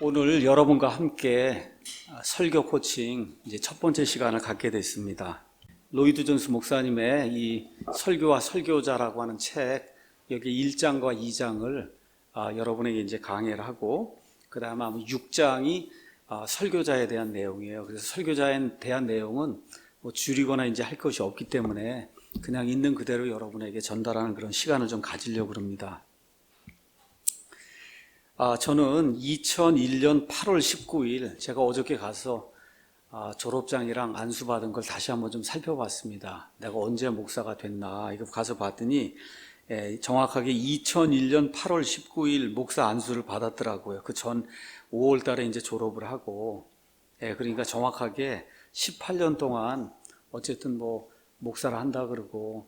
오늘 여러분과 함께 설교 코칭 이제 첫 번째 시간을 갖게 됐습니다. 로이드 존스 목사님의 이 설교와 설교자라고 하는 책, 여기 1장과 2장을 여러분에게 이제 강의를 하고, 그 다음에 6장이 설교자에 대한 내용이에요. 그래서 설교자에 대한 내용은 뭐 줄이거나 이제 할 것이 없기 때문에 그냥 있는 그대로 여러분에게 전달하는 그런 시간을 좀 가지려고 합니다. 저는 2001년 8월 19일 제가 어저께 가서 졸업장이랑 안수 받은 걸 다시 한번 좀 살펴봤습니다. 내가 언제 목사가 됐나 이거 가서 봤더니 정확하게 2001년 8월 19일 목사 안수를 받았더라고요. 그 전 5월 달에 이제 졸업을 하고, 그러니까 정확하게 18년 동안 어쨌든 뭐 목사를 한다 그러고,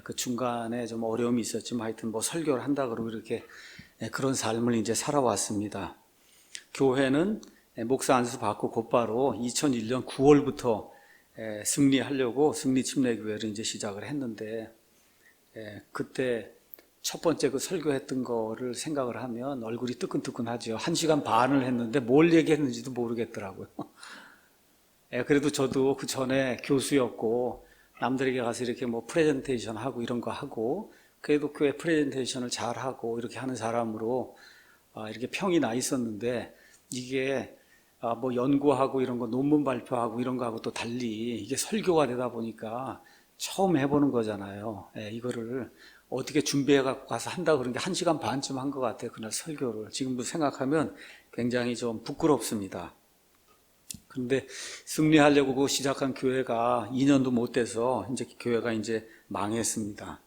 그 중간에 좀 어려움이 있었지만 하여튼 뭐 설교를 한다 그러고 이렇게 그런 삶을 이제 살아왔습니다. 교회는 목사 안수 받고 곧바로 2001년 9월부터 승리하려고 승리침례교회를 이제 시작을 했는데, 그때 첫 번째 그 설교했던 거를 생각을 하면 얼굴이 뜨끈뜨끈하죠. 1시간 반을 했는데 뭘 얘기했는지도 모르겠더라고요. 그래도 저도 그 전에 교수였고 남들에게 가서 이렇게 뭐 프레젠테이션 하고 이런 거 하고, 그래도 교회 프레젠테이션을 잘 하고 이렇게 하는 사람으로 이렇게 평이 나 있었는데, 이게 뭐 연구하고 이런 거 논문 발표하고 이런 거하고 또 달리 이게 설교가 되다 보니까 처음 해보는 거잖아요. 이거를 어떻게 준비해 갖고 가서 한다 그런 게 1시간 반쯤 한 것 같아요. 그날 설교를 지금도 생각하면 굉장히 좀 부끄럽습니다. 그런데 승리하려고 시작한 교회가 2년도 못 돼서 이제 교회가 이제 망했습니다.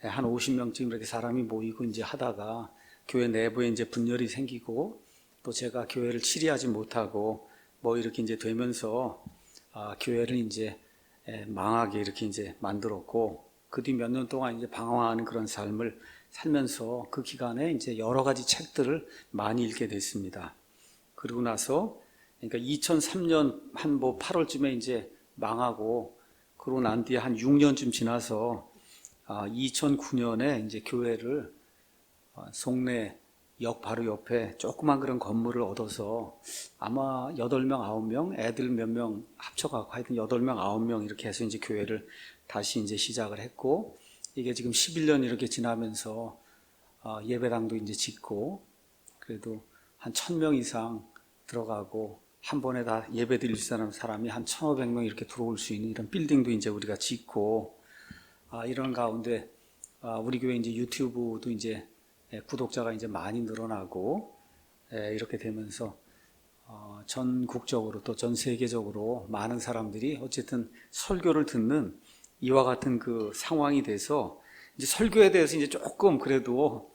한 50명쯤 이렇게 사람이 모이고 이제 하다가 교회 내부에 이제 분열이 생기고, 또 제가 교회를 치리하지 못하고 뭐 이렇게 이제 되면서 교회를 이제 망하게 이렇게 이제 만들었고, 그 뒤 몇 년 동안 이제 방황하는 그런 삶을 살면서 그 기간에 이제 여러 가지 책들을 많이 읽게 됐습니다. 그리고 나서 그러니까 2003년 한 뭐 8월쯤에 이제 망하고, 그러고 난 뒤에 한 6년쯤 지나서 2009년에 이제 교회를 송내 역 바로 옆에 조그만 그런 건물을 얻어서 아마 8명, 9명, 애들 몇 명 합쳐갖고 하여튼 8명, 9명 이렇게 해서 이제 교회를 다시 이제 시작을 했고, 이게 지금 11년 이렇게 지나면서 예배당도 이제 짓고, 그래도 한 1000명 이상 들어가고, 한 번에 다 예배 드릴 수 있는 사람이 한 1500명 이렇게 들어올 수 있는 이런 빌딩도 이제 우리가 짓고, 이런 가운데 우리 교회 이제 유튜브도 이제 구독자가 이제 많이 늘어나고, 이렇게 되면서 전국적으로 또 전 세계적으로 많은 사람들이 어쨌든 설교를 듣는 이와 같은 그 상황이 돼서, 이제 설교에 대해서 이제 조금 그래도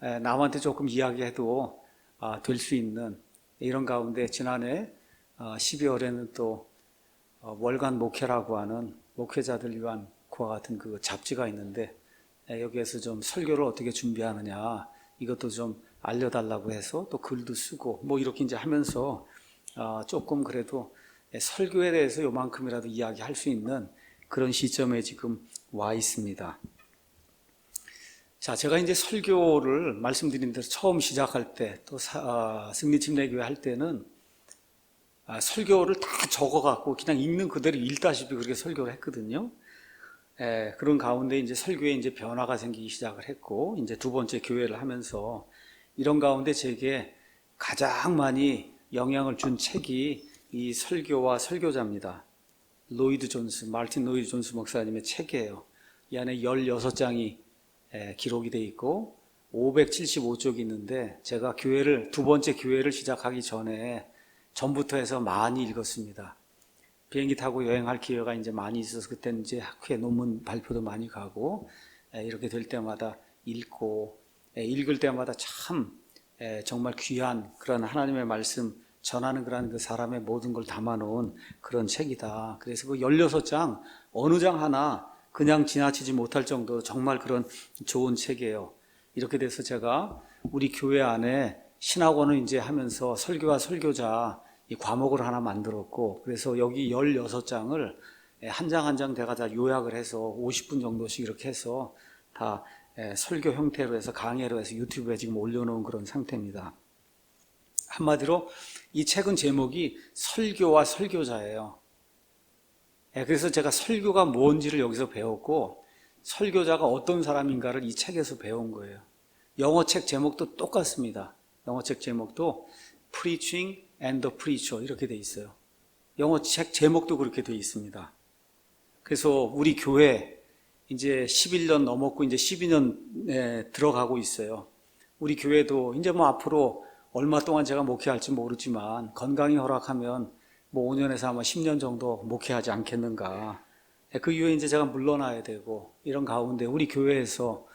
남한테 조금 이야기해도 될 수 있는 이런 가운데, 지난해 12월에는 또 월간 목회라고 하는 목회자들 위한 그와 같은 그 잡지가 있는데, 여기에서 좀 설교를 어떻게 준비하느냐 이것도 좀 알려달라고 해서 또 글도 쓰고 뭐 이렇게 이제 하면서 조금 그래도 설교에 대해서 요만큼이라도 이야기할 수 있는 그런 시점에 지금 와 있습니다. 자, 제가 이제 설교를 말씀드린 대로 처음 시작할 때, 또 승리침례교회 할 때는 설교를 다 적어갖고 그냥 읽는 그대로 읽다시피 그렇게 설교를 했거든요. 그런 가운데 이제 설교에 이제 변화가 생기기 시작을 했고, 이제 두 번째 교회를 하면서 이런 가운데 제게 가장 많이 영향을 준 책이 이 설교와 설교자입니다. 마르틴 로이드 존스 목사님의 책이에요. 이 안에 16장이 기록이 돼 있고 575쪽이 있는데, 제가 두 번째 교회를 시작하기 전부터 해서 많이 읽었습니다. 비행기 타고 여행할 기회가 이제 많이 있어서 그때는 이제 학회 논문 발표도 많이 가고, 이렇게 될 때마다 읽고, 읽을 때마다 참 정말 귀한 그런 하나님의 말씀 전하는 그런 그 사람의 모든 걸 담아놓은 그런 책이다. 그래서 그 16장 어느 장 하나 그냥 지나치지 못할 정도로 정말 그런 좋은 책이에요. 이렇게 돼서 제가 우리 교회 안에 신학원을 이제 하면서 설교와 설교자 이 과목을 하나 만들었고, 그래서 여기 16장을 한 장 한 장 내가 다 요약을 해서 50분 정도씩 이렇게 해서 다 설교 형태로 해서 강의로 해서 유튜브에 지금 올려놓은 그런 상태입니다. 한마디로 이 책은 제목이 설교와 설교자예요. 그래서 제가 설교가 뭔지를 여기서 배웠고 설교자가 어떤 사람인가를 이 책에서 배운 거예요. 영어 책 제목도 똑같습니다. 영어 책 제목도 Preaching and the Preacher 이렇게 돼 있어요. 영어 책 제목도 그렇게 돼 있습니다. 그래서 우리 교회 이제 11년 넘었고 이제 12년에 들어가고 있어요. 우리 교회도 이제 뭐 앞으로 얼마 동안 제가 목회할지 모르지만 건강이 허락하면 뭐 5년에서 아마 10년 정도 목회하지 않겠는가. 그 이후에 이제 제가 물러나야 되고 이런 가운데 우리 교회에서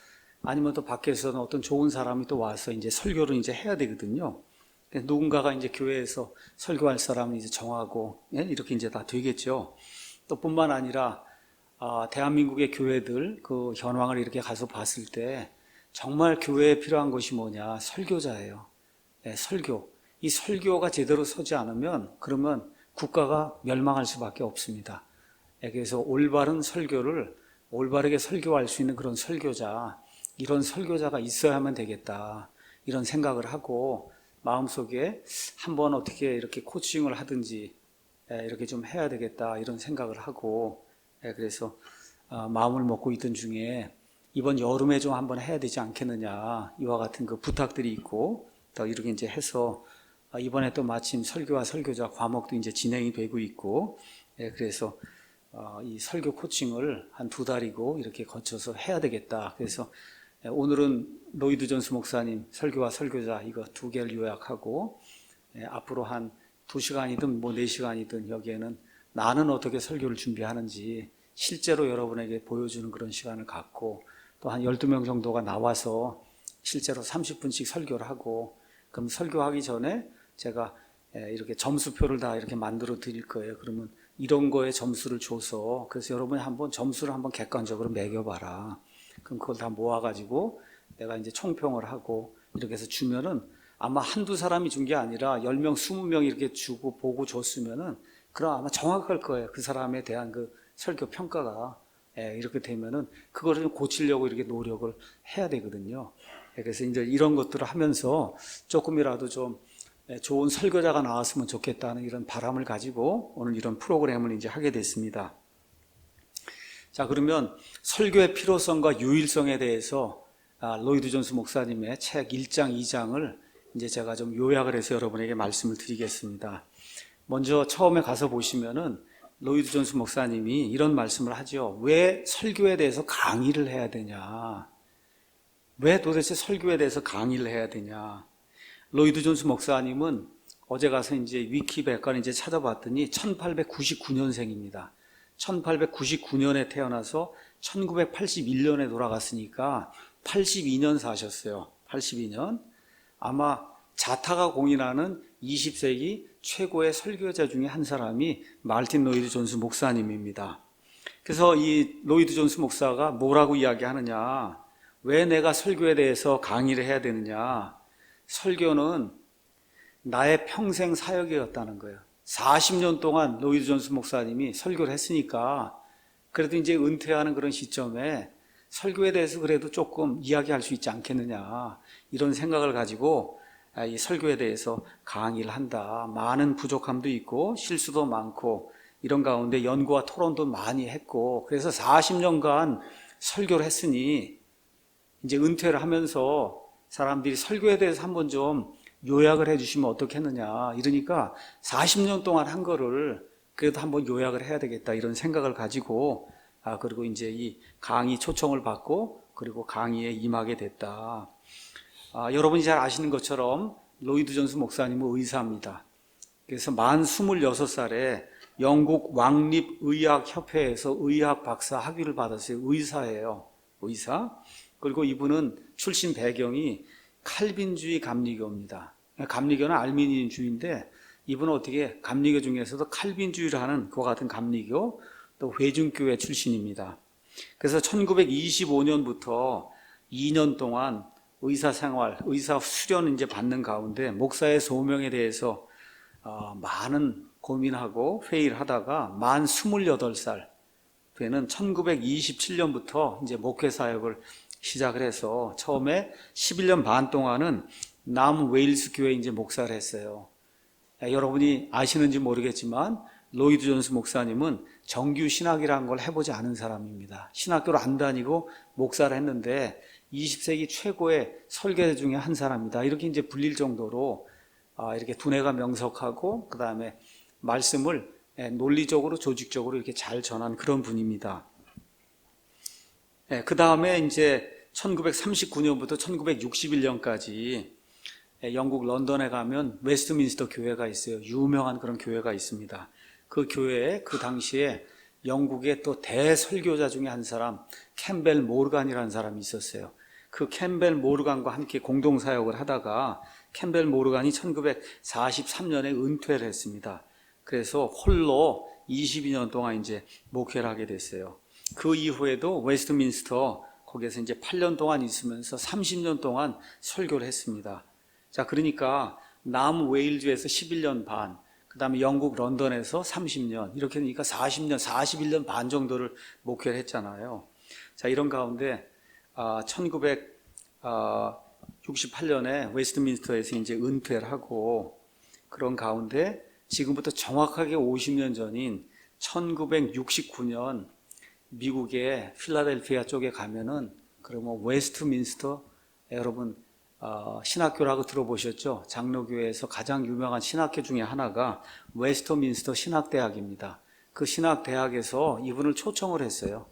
아니면 또 밖에서는 어떤 좋은 사람이 또 와서 이제 설교를 이제 해야 되거든요. 누군가가 이제 교회에서 설교할 사람을 이제 정하고 이렇게 이제 다 되겠죠. 또 뿐만 아니라 대한민국의 교회들 그 현황을 이렇게 가서 봤을 때 정말 교회에 필요한 것이 뭐냐? 설교자예요. 설교. 이 설교가 제대로 서지 않으면 그러면 국가가 멸망할 수밖에 없습니다. 그래서 올바른 설교를 올바르게 설교할 수 있는 그런 설교자, 이런 설교자가 있어야만 되겠다. 이런 생각을 하고 마음속에 한번 어떻게 이렇게 코칭을 하든지 이렇게 좀 해야 되겠다. 이런 생각을 하고 그래서 마음을 먹고 있던 중에 이번 여름에 좀 한번 해야 되지 않겠느냐. 이와 같은 그 부탁들이 있고 또 이렇게 이제 해서 이번에 또 마침 설교와 설교자 과목도 이제 진행이 되고 있고 그래서 이 설교 코칭을 한 2달이고 이렇게 거쳐서 해야 되겠다. 그래서 오늘은 로이드 존스 목사님 설교와 설교자 이거 2개를 요약하고 앞으로 한 2시간이든 뭐 4시간이든 여기에는 나는 어떻게 설교를 준비하는지 실제로 여러분에게 보여주는 그런 시간을 갖고 또 한 12명 정도가 나와서 실제로 30분씩 설교를 하고 그럼 설교하기 전에 제가 이렇게 점수표를 다 이렇게 만들어 드릴 거예요. 그러면 이런 거에 점수를 줘서 그래서 여러분이 한번 점수를 한번 객관적으로 매겨봐라. 그럼 그걸 다 모아가지고 내가 이제 총평을 하고 이렇게 해서 주면은 아마 한두 사람이 준 게 아니라 10명, 20명이 이렇게 주고 보고 줬으면은 그럼 아마 정확할 거예요. 그 사람에 대한 그 설교 평가가 이렇게 되면은 그거를 좀 고치려고 이렇게 노력을 해야 되거든요. 그래서 이제 이런 것들을 하면서 조금이라도 좀 좋은 설교자가 나왔으면 좋겠다는 이런 바람을 가지고 오늘 이런 프로그램을 이제 하게 됐습니다. 자, 그러면 설교의 필요성과 유일성에 대해서 로이드 존스 목사님의 책 1장, 2장을 이제 제가 좀 요약을 해서 여러분에게 말씀을 드리겠습니다. 먼저 처음에 가서 보시면은 로이드 존스 목사님이 이런 말씀을 하죠. 왜 설교에 대해서 강의를 해야 되냐? 왜 도대체 설교에 대해서 강의를 해야 되냐? 로이드 존스 목사님은 어제 가서 이제 위키백과를 이제 찾아봤더니 1899년생입니다. 1899년에 태어나서 1981년에 돌아갔으니까 82년 사셨어요. 82년. 아마 자타가 공인하는 20세기 최고의 설교자 중에 한 사람이 말틴 로이드 존스 목사님입니다. 그래서 이 로이드 존스 목사가 뭐라고 이야기하느냐? 왜 내가 설교에 대해서 강의를 해야 되느냐? 설교는 나의 평생 사역이었다는 거예요. 40년 동안 로이드 존스 목사님이 설교를 했으니까 그래도 이제 은퇴하는 그런 시점에 설교에 대해서 그래도 조금 이야기할 수 있지 않겠느냐 이런 생각을 가지고 이 설교에 대해서 강의를 한다. 많은 부족함도 있고 실수도 많고 이런 가운데 연구와 토론도 많이 했고 그래서 40년간 설교를 했으니 이제 은퇴를 하면서 사람들이 설교에 대해서 한번 좀 요약을 해주시면 어떻겠느냐 이러니까 40년 동안 한 거를 그래도 한번 요약을 해야 되겠다 이런 생각을 가지고 그리고 이제 이 강의 초청을 받고 그리고 강의에 임하게 됐다. 여러분이 잘 아시는 것처럼 로이드 존스 목사님은 의사입니다. 그래서 만 26살에 영국 왕립의학협회에서 의학 박사 학위를 받았어요. 의사예요. 의사. 그리고 이분은 출신 배경이 칼빈주의 감리교입니다. 감리교는 알미니안주의인데 이분은 어떻게 감리교 중에서도 칼빈주의를 하는 그와 같은 감리교 또 회중교회 출신입니다. 그래서 1925년부터 2년 동안 의사 생활, 의사 수련 이제 받는 가운데 목사의 소명에 대해서 많은 고민하고 회의를 하다가 만 28살 되는 1927년부터 이제 목회 사역을 시작을 해서 처음에 11년 반 동안은 남웨일스 교회에 이제 목사를 했어요. 여러분이 아시는지 모르겠지만 로이드 존스 목사님은 정규 신학이라는 걸 해보지 않은 사람입니다. 신학교를 안 다니고 목사를 했는데 20세기 최고의 설계자 중에 한 사람이다. 이렇게 이제 불릴 정도로 이렇게 두뇌가 명석하고 그 다음에 말씀을 논리적으로 조직적으로 이렇게 잘 전한 그런 분입니다. 그 다음에 이제 1939년부터 1961년까지 영국 런던에 가면 웨스트민스터 교회가 있어요. 유명한 그런 교회가 있습니다. 그 교회에 그 당시에 영국의 또 대설교자 중에 한 사람 캠벨 모르간이라는 사람이 있었어요. 그 캠벨 모르간과 함께 공동사역을 하다가 캠벨 모르간이 1943년에 은퇴를 했습니다. 그래서 홀로 22년 동안 이제 목회를 하게 됐어요. 그 이후에도 웨스트민스터 거기에서 이제 8년 동안 있으면서 30년 동안 설교를 했습니다. 자, 그러니까 남웨일즈에서 11년 반, 그 다음에 영국 런던에서 30년, 이렇게 되니까 40년, 41년 반 정도를 목회를 했잖아요. 자, 이런 가운데 1968년에 웨스트민스터에서 이제 은퇴를 하고, 그런 가운데 지금부터 정확하게 50년 전인 1969년 미국의 필라델피아 쪽에 가면은, 그러면 웨스트민스터, 여러분 신학교라고 들어보셨죠? 장로교회에서 가장 유명한 신학교 중에 하나가 웨스트민스터 신학대학입니다. 그 신학대학에서 이분을 초청을 했어요.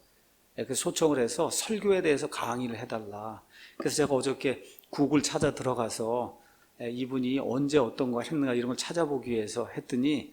그 초청을 해서 설교에 대해서 강의를 해달라. 그래서 제가 어저께 구글 찾아 들어가서 이분이 언제 어떤 걸 했는가 이런 걸 찾아보기 위해서 했더니,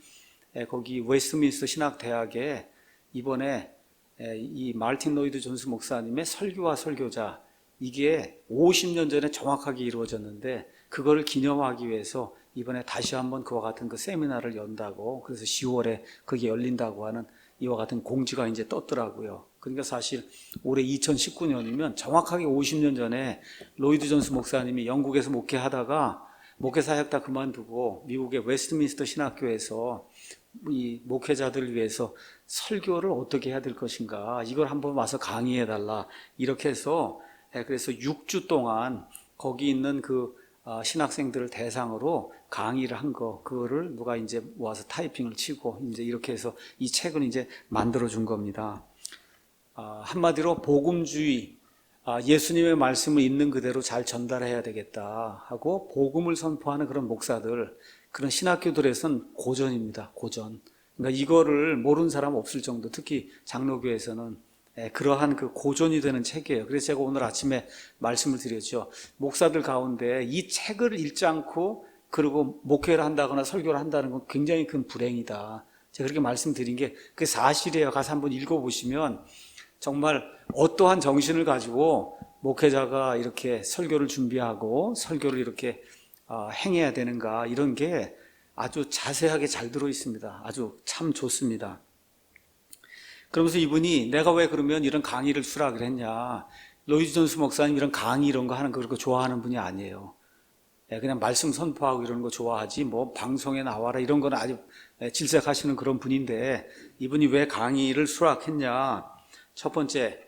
거기 웨스트민스터 신학대학에 이번에 이 마르틴 로이드 존스 목사님의 설교와 설교자, 이게 50년 전에 정확하게 이루어졌는데 그거를 기념하기 위해서 이번에 다시 한번 그와 같은 그 세미나를 연다고, 그래서 10월에 그게 열린다고 하는 이와 같은 공지가 이제 떴더라고요. 그러니까 사실 올해 2019년이면 정확하게 50년 전에 로이드 존스 목사님이 영국에서 목회하다가 목회 사역 다 그만두고 미국의 웨스트민스터 신학교에서 이 목회자들을 위해서 설교를 어떻게 해야 될 것인가, 이걸 한번 와서 강의해 달라, 이렇게 해서 그래서 6주 동안 거기 있는 그 신학생들을 대상으로 강의를 한 거, 그거를 누가 이제 모아서 타이핑을 치고 이제 이렇게 해서 이 책을 이제 만들어 준 겁니다. 한마디로 복음주의, 예수님의 말씀을 있는 그대로 잘 전달해야 되겠다 하고 복음을 선포하는 그런 목사들, 그런 신학교들에서는 고전입니다. 고전. 그러니까 이거를 모르는 사람 없을 정도, 특히 장로교에서는 그러한 그 고전이 되는 책이에요. 그래서 제가 오늘 아침에 말씀을 드렸죠. 목사들 가운데 이 책을 읽지 않고 그리고 목회를 한다거나 설교를 한다는 건 굉장히 큰 불행이다. 제가 그렇게 말씀드린 게 그게 사실이에요. 가서 한번 읽어보시면 정말 어떠한 정신을 가지고 목회자가 이렇게 설교를 준비하고 설교를 이렇게 행해야 되는가, 이런 게 아주 자세하게 잘 들어 있습니다. 아주 참 좋습니다. 그러면서 이분이 내가 왜 그러면 이런 강의를 수락을 했냐, 로이드 존스 목사님 이런 강의 이런 거 하는 거 그렇게 좋아하는 분이 아니에요. 그냥 말씀 선포하고 이런 거 좋아하지 뭐 방송에 나와라 이런 거는 아주 질색하시는 그런 분인데, 이분이 왜 강의를 수락했냐. 첫 번째,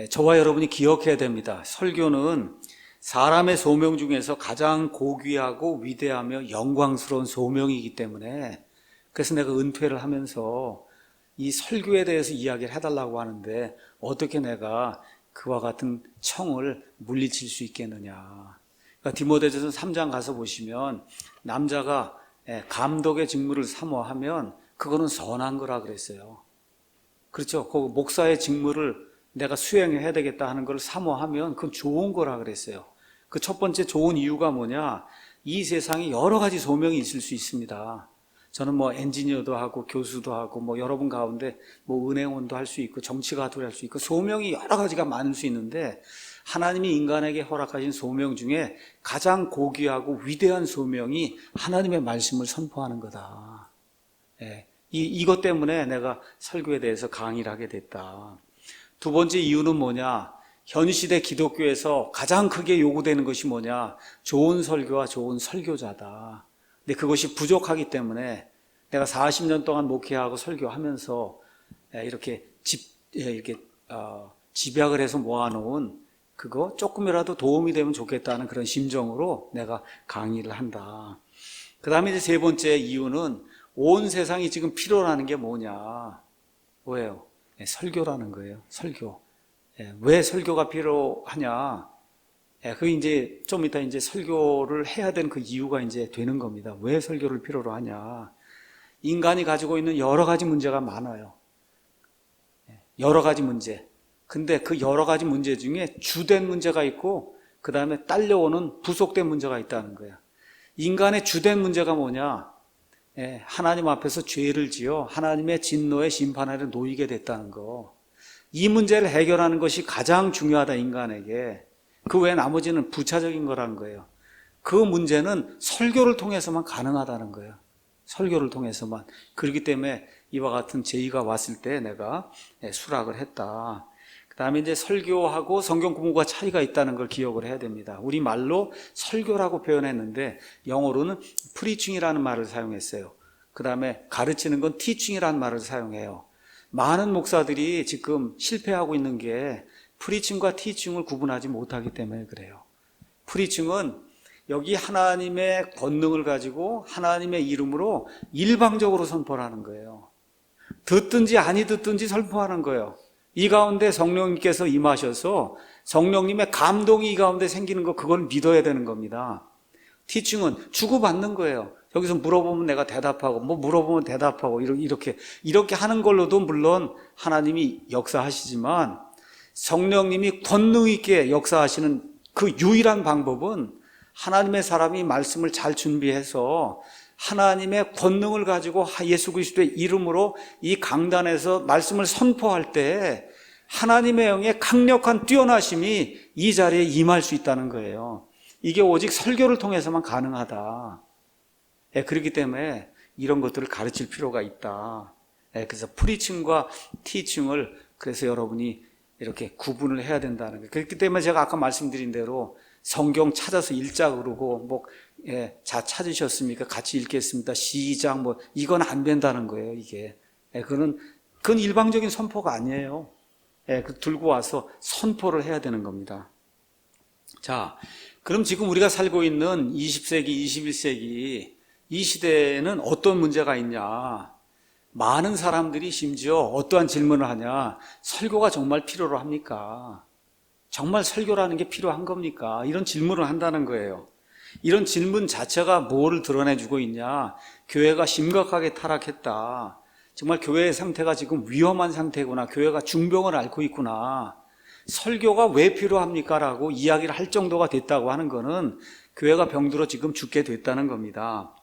저와 여러분이 기억해야 됩니다. 설교는 사람의 소명 중에서 가장 고귀하고 위대하며 영광스러운 소명이기 때문에, 그래서 내가 은퇴를 하면서 이 설교에 대해서 이야기를 해달라고 하는데 어떻게 내가 그와 같은 청을 물리칠 수 있겠느냐. 그러니까 디모데전서 3장 가서 보시면 남자가 감독의 직무를 사모하면 그거는 선한 거라 그랬어요. 그렇죠. 그 목사의 직무를 내가 수행해야 되겠다 하는 걸 사모하면 그건 좋은 거라 그랬어요. 그 첫 번째 좋은 이유가 뭐냐, 이 세상에 여러 가지 소명이 있을 수 있습니다. 저는 뭐 엔지니어도 하고 교수도 하고 뭐 여러분 가운데 뭐 은행원도 할 수 있고 정치가도 할 수 있고 소명이 여러 가지가 많을 수 있는데, 하나님이 인간에게 허락하신 소명 중에 가장 고귀하고 위대한 소명이 하나님의 말씀을 선포하는 거다. 이것 때문에 내가 설교에 대해서 강의를 하게 됐다. 두 번째 이유는 뭐냐, 현 시대 기독교에서 가장 크게 요구되는 것이 뭐냐, 좋은 설교와 좋은 설교자다. 근데 그것이 부족하기 때문에 내가 40년 동안 목회하고 설교하면서 이렇게 집약을 해서 모아놓은 그거 조금이라도 도움이 되면 좋겠다는 그런 심정으로 내가 강의를 한다. 그 다음에 이제 세 번째 이유는 온 세상이 지금 필요로 하는 게 뭐냐. 뭐예요? 설교라는 거예요. 설교. 왜 설교가 필요하냐. 그 이제 좀 이따 이제 설교를 해야 되는 그 이유가 이제 되는 겁니다. 왜 설교를 필요로 하냐. 인간이 가지고 있는 여러 가지 문제가 많아요. 여러 가지 문제. 근데 그 여러 가지 문제 중에 주된 문제가 있고 그 다음에 딸려오는 부속된 문제가 있다는 거예요. 인간의 주된 문제가 뭐냐? 하나님 앞에서 죄를 지어 하나님의 진노의 심판 아래 놓이게 됐다는 거. 이 문제를 해결하는 것이 가장 중요하다, 인간에게. 그 외에 나머지는 부차적인 거라는 거예요. 그 문제는 설교를 통해서만 가능하다는 거예요. 설교를 통해서만. 그렇기 때문에 이와 같은 제의가 왔을 때 내가 수락을 했다. 그 다음에 이제 설교하고 성경 공부가 차이가 있다는 걸 기억을 해야 됩니다. 우리 말로 설교라고 표현했는데 영어로는 preaching이라는 말을 사용했어요. 그 다음에 가르치는 건 teaching이라는 말을 사용해요. 많은 목사들이 지금 실패하고 있는 게 preaching과 teaching을 구분하지 못하기 때문에 그래요. preaching은 여기 하나님의 권능을 가지고 하나님의 이름으로 일방적으로 선포를 하는 거예요. 듣든지 아니 듣든지 선포하는 거예요. 이 가운데 성령님께서 임하셔서 성령님의 감동이 이 가운데 생기는 거, 그걸 믿어야 되는 겁니다. 티칭은 주고받는 거예요. 여기서 물어보면 내가 대답하고, 뭐 물어보면 대답하고, 이렇게 하는 걸로도 물론 하나님이 역사하시지만 성령님이 권능 있게 역사하시는 그 유일한 방법은 하나님의 사람이 말씀을 잘 준비해서 하나님의 권능을 가지고 예수 그리스도의 이름으로 이 강단에서 말씀을 선포할 때 하나님의 영의 강력한 뛰어나심이 이 자리에 임할 수 있다는 거예요. 이게 오직 설교를 통해서만 가능하다. 그렇기 때문에 이런 것들을 가르칠 필요가 있다. 그래서 프리칭과 티칭을 그래서 여러분이 이렇게 구분을 해야 된다는 거예요. 그렇기 때문에 제가 아까 말씀드린 대로 성경 찾아서 읽자 그러고 자 찾으셨습니까? 같이 읽겠습니다. 시작 이건 안 된다는 거예요. 이게 그건 일방적인 선포가 아니에요. 들고 와서 선포를 해야 되는 겁니다. 자, 그럼 지금 우리가 살고 있는 20세기, 21세기 이 시대에는 어떤 문제가 있냐? 많은 사람들이 심지어 어떠한 질문을 하냐? 설교가 정말 필요로 합니까? 정말 설교라는 게 필요한 겁니까? 이런 질문을 한다는 거예요. 이런 질문 자체가 뭐를 드러내주고 있냐? 교회가 심각하게 타락했다. 정말 교회의 상태가 지금 위험한 상태구나. 교회가 중병을 앓고 있구나. 설교가 왜 필요합니까? 라고 이야기를 할 정도가 됐다고 하는 거는 교회가 병들어 지금 죽게 됐다는 겁니다.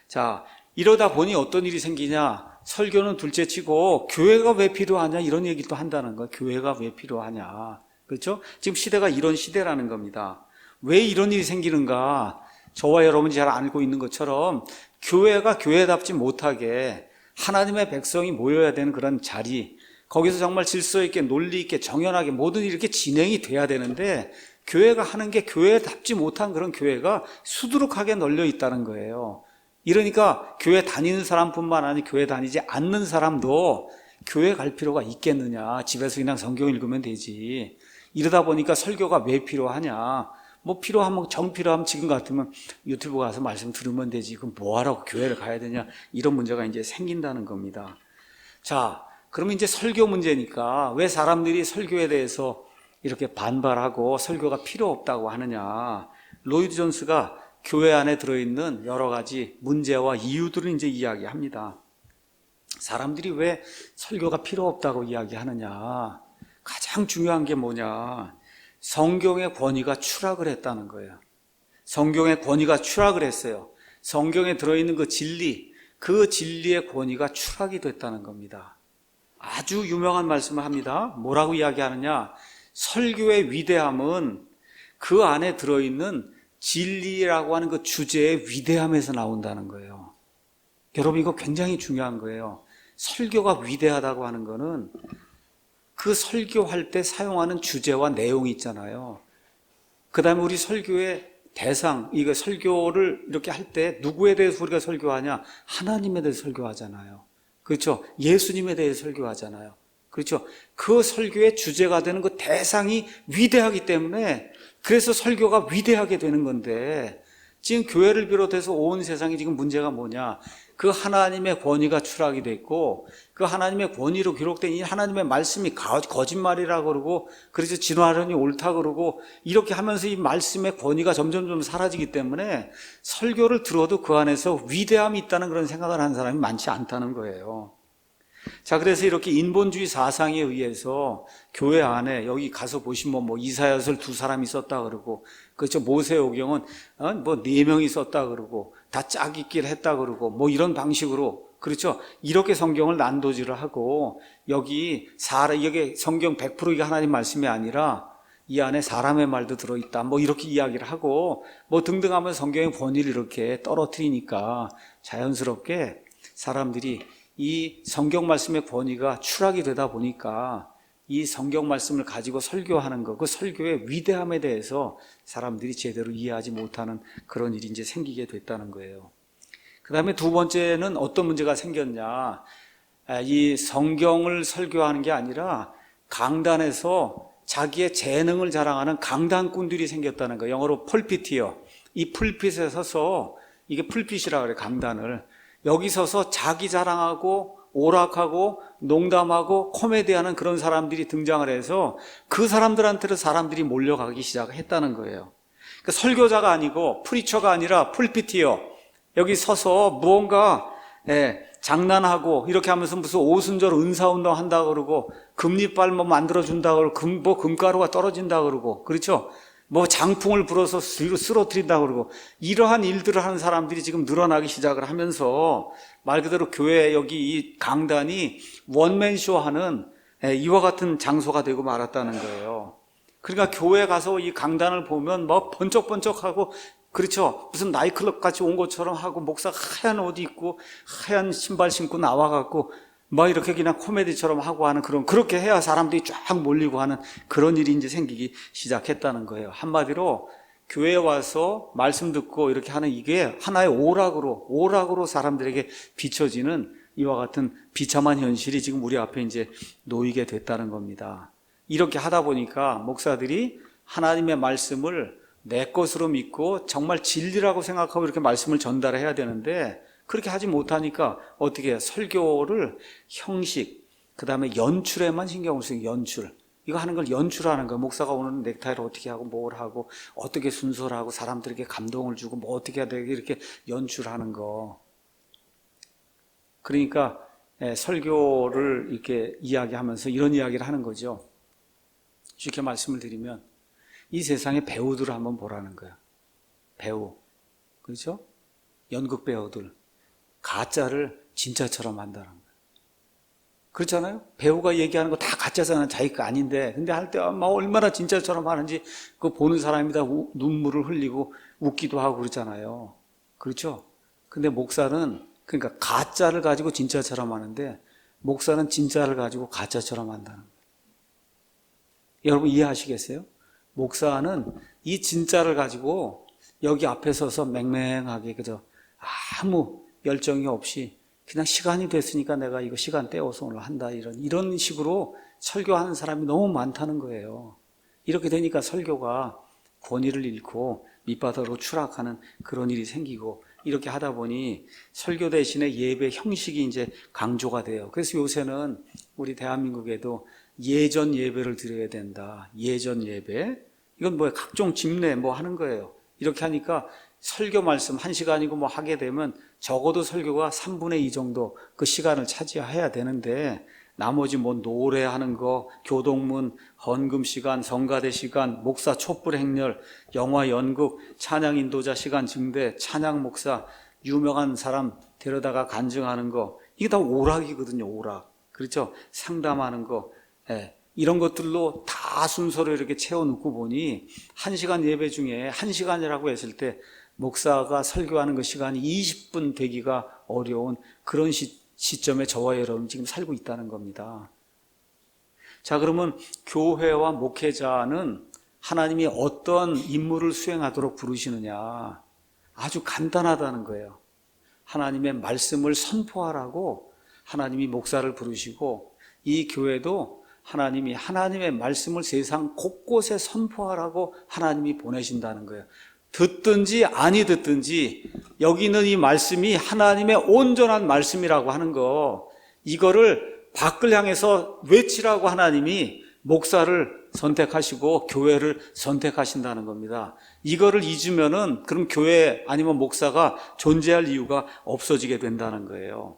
자, 이러다 보니 어떤 일이 생기냐? 설교는 둘째치고 교회가 왜 필요하냐? 이런 얘기도 한다는 거예요. 교회가 왜 필요하냐? 그렇죠? 지금 시대가 이런 시대라는 겁니다. 왜 이런 일이 생기는가? 저와 여러분이 잘 알고 있는 것처럼 교회가 교회답지 못하게 하나님의 백성이 모여야 되는 그런 자리, 거기서 정말 질서 있게 논리 있게 정연하게 모든 일이 이렇게 진행이 돼야 되는데 교회가 하는 게 교회답지 못한 그런 교회가 수두룩하게 널려 있다는 거예요. 이러니까 교회 다니는 사람뿐만 아니라 교회 다니지 않는 사람도 교회 갈 필요가 있겠느냐? 집에서 그냥 성경 읽으면 되지. 이러다 보니까 설교가 왜 필요하냐? 필요하면, 정 필요하면 지금 같으면 유튜브 가서 말씀 들으면 되지. 그럼 뭐하라고 교회를 가야 되냐? 이런 문제가 이제 생긴다는 겁니다. 자, 그러면 이제 설교 문제니까 왜 사람들이 설교에 대해서 이렇게 반발하고 설교가 필요 없다고 하느냐? 로이드 존스가 교회 안에 들어있는 여러 가지 문제와 이유들을 이제 이야기합니다. 사람들이 왜 설교가 필요 없다고 이야기하느냐? 가장 중요한 게 뭐냐? 성경의 권위가 추락을 했다는 거예요. 성경의 권위가 추락을 했어요. 성경에 들어있는 그 진리의 권위가 추락이 됐다는 겁니다. 아주 유명한 말씀을 합니다. 뭐라고 이야기하느냐? 설교의 위대함은 그 안에 들어있는 진리라고 하는 그 주제의 위대함에서 나온다는 거예요. 여러분, 이거 굉장히 중요한 거예요. 설교가 위대하다고 하는 거는 그 설교할 때 사용하는 주제와 내용이 있잖아요. 그 다음에 우리 설교의 대상, 이거 설교를 이렇게 할 때 누구에 대해서 우리가 설교하냐? 하나님에 대해서 설교하잖아요. 그렇죠? 예수님에 대해서 설교하잖아요. 그렇죠? 그 설교의 주제가 되는 그 대상이 위대하기 때문에 그래서 설교가 위대하게 되는 건데 지금 교회를 비롯해서 온 세상이 지금 문제가 뭐냐? 그 하나님의 권위가 추락이 됐고 그 하나님의 권위로 기록된 이 하나님의 말씀이 거짓말이라고 그러고 그래서 진화론이 옳다 그러고 이렇게 하면서 이 말씀의 권위가 점점 사라지기 때문에 설교를 들어도 그 안에서 위대함이 있다는 그런 생각을 하는 사람이 많지 않다는 거예요. 자, 그래서 이렇게 인본주의 사상에 의해서 교회 안에 여기 가서 보시면 뭐 이사야서를 2사람이 썼다 그러고 그렇죠. 모세오경은 뭐 4명이 썼다 그러고 다 짝짓기를 했다 그러고 뭐 이런 방식으로 그렇죠. 이렇게 성경을 난도질을 하고 여기 이게 성경 100% 이게 하나님 말씀이 아니라 이 안에 사람의 말도 들어있다 뭐 이렇게 이야기를 하고 뭐 등등 하면 성경의 권위를 이렇게 떨어뜨리니까 자연스럽게 사람들이 이 성경 말씀의 권위가 추락이 되다 보니까 이 성경 말씀을 가지고 설교하는 거, 그 설교의 위대함에 대해서 사람들이 제대로 이해하지 못하는 그런 일이 이제 생기게 됐다는 거예요. 그 다음에 두 번째는 어떤 문제가 생겼냐. 이 성경을 설교하는 게 아니라 강단에서 자기의 재능을 자랑하는 강단꾼들이 생겼다는 거예요. 영어로 펄핏이요. 이 풀핏에 서서, 이게 풀핏이라고 그래요, 강단을. 여기 서서 자기 자랑하고 오락하고 농담하고 코미디하는 그런 사람들이 등장을 해서 그 사람들한테로 사람들이 몰려가기 시작했다는 거예요. 그러니까 설교자가 아니고 프리처가 아니라 풀핏이요. 여기 서서 무언가 장난하고 이렇게 하면서 무슨 오순절 은사운동 한다고 그러고 금리빨 뭐 만들어준다고 그러고 뭐 금가루가 떨어진다고 그러고 그렇죠? 뭐 장풍을 불어서 쓰러뜨린다고 그러고 이러한 일들을 하는 사람들이 지금 늘어나기 시작을 하면서 말 그대로 교회 여기 이 강단이 원맨쇼 하는 이와 같은 장소가 되고 말았다는 거예요. 그러니까 교회 가서 이 강단을 보면 뭐 번쩍번쩍하고 그렇죠. 무슨 나이클럽 같이 온 것처럼 하고 목사가 하얀 옷 입고 하얀 신발 신고 나와갖고 뭐 이렇게 그냥 코미디처럼 하고 하는 그렇게 해야 사람들이 쫙 몰리고 하는 그런 일이 이제 생기기 시작했다는 거예요. 한마디로 교회에 와서 말씀 듣고 이렇게 하는 이게 하나의 오락으로 사람들에게 비춰지는 이와 같은 비참한 현실이 지금 우리 앞에 이제 놓이게 됐다는 겁니다. 이렇게 하다 보니까 목사들이 하나님의 말씀을 내 것으로 믿고 정말 진리라고 생각하고 이렇게 말씀을 전달해야 되는데 그렇게 하지 못하니까 어떻게 해요? 설교를 형식, 그 다음에 연출에만 신경을 쓰는 연출. 이거 하는 걸 연출하는 거예요. 목사가 오늘 넥타이를 어떻게 하고 뭘 하고 어떻게 순서를 하고 사람들에게 감동을 주고 뭐 어떻게 해야 되게 이렇게 연출하는 거. 그러니까 설교를 이렇게 이야기하면서 이런 이야기를 하는 거죠. 쉽게 말씀을 드리면 이 세상의 배우들을 한번 보라는 거예요. 배우. 그렇죠? 연극 배우들. 가짜를 진짜처럼 한다는 거예요. 그렇잖아요? 배우가 얘기하는 거 다 가짜잖아요. 자기 거 아닌데. 근데 할 때 막 얼마나 진짜처럼 하는지 그 보는 사람이 다 눈물을 흘리고 웃기도 하고 그렇잖아요. 그렇죠? 근데 목사는 그러니까 가짜를 가지고 진짜처럼 하는데 목사는 진짜를 가지고 가짜처럼 한다는 거예요. 여러분 이해하시겠어요? 목사는 이 진짜를 가지고 여기 앞에 서서 맹맹하게 그저 아무 열정이 없이 그냥 시간이 됐으니까 내가 이거 시간 떼어서 오늘 한다 이런 식으로 설교하는 사람이 너무 많다는 거예요. 이렇게 되니까 설교가 권위를 잃고 밑바닥으로 추락하는 그런 일이 생기고 이렇게 하다 보니 설교 대신에 예배 형식이 이제 강조가 돼요. 그래서 요새는 우리 대한민국에도 예전 예배를 드려야 된다. 예전 예배. 이건 뭐예요? 각종 집례 뭐 하는 거예요. 이렇게 하니까 설교 말씀 1시간이고 뭐 하게 되면 적어도 설교가 3분의 2 정도 그 시간을 차지해야 되는데 나머지 뭐 노래하는 거, 교동문, 헌금 시간, 성가대 시간, 목사 촛불 행렬, 영화 연극, 찬양 인도자 시간 증대, 찬양 목사, 유명한 사람 데려다가 간증하는 거 이게 다 오락이거든요. 오락. 그렇죠? 상담하는 거. 이런 것들로 다 순서를 이렇게 채워놓고 보니 1시간 예배 중에 1시간이라고 했을 때 목사가 설교하는 그 시간이 20분 되기가 어려운 그런 시점에 저와 여러분 지금 살고 있다는 겁니다. 자, 그러면 교회와 목회자는 하나님이 어떤 임무를 수행하도록 부르시느냐? 아주 간단하다는 거예요. 하나님의 말씀을 선포하라고 하나님이 목사를 부르시고 이 교회도 하나님이 하나님의 말씀을 세상 곳곳에 선포하라고 하나님이 보내신다는 거예요. 듣든지 아니 듣든지 여기 있는 이 말씀이 하나님의 온전한 말씀이라고 하는 거, 이거를 밖을 향해서 외치라고 하나님이 목사를 선택하시고 교회를 선택하신다는 겁니다. 이거를 잊으면은 그럼 교회 아니면 목사가 존재할 이유가 없어지게 된다는 거예요.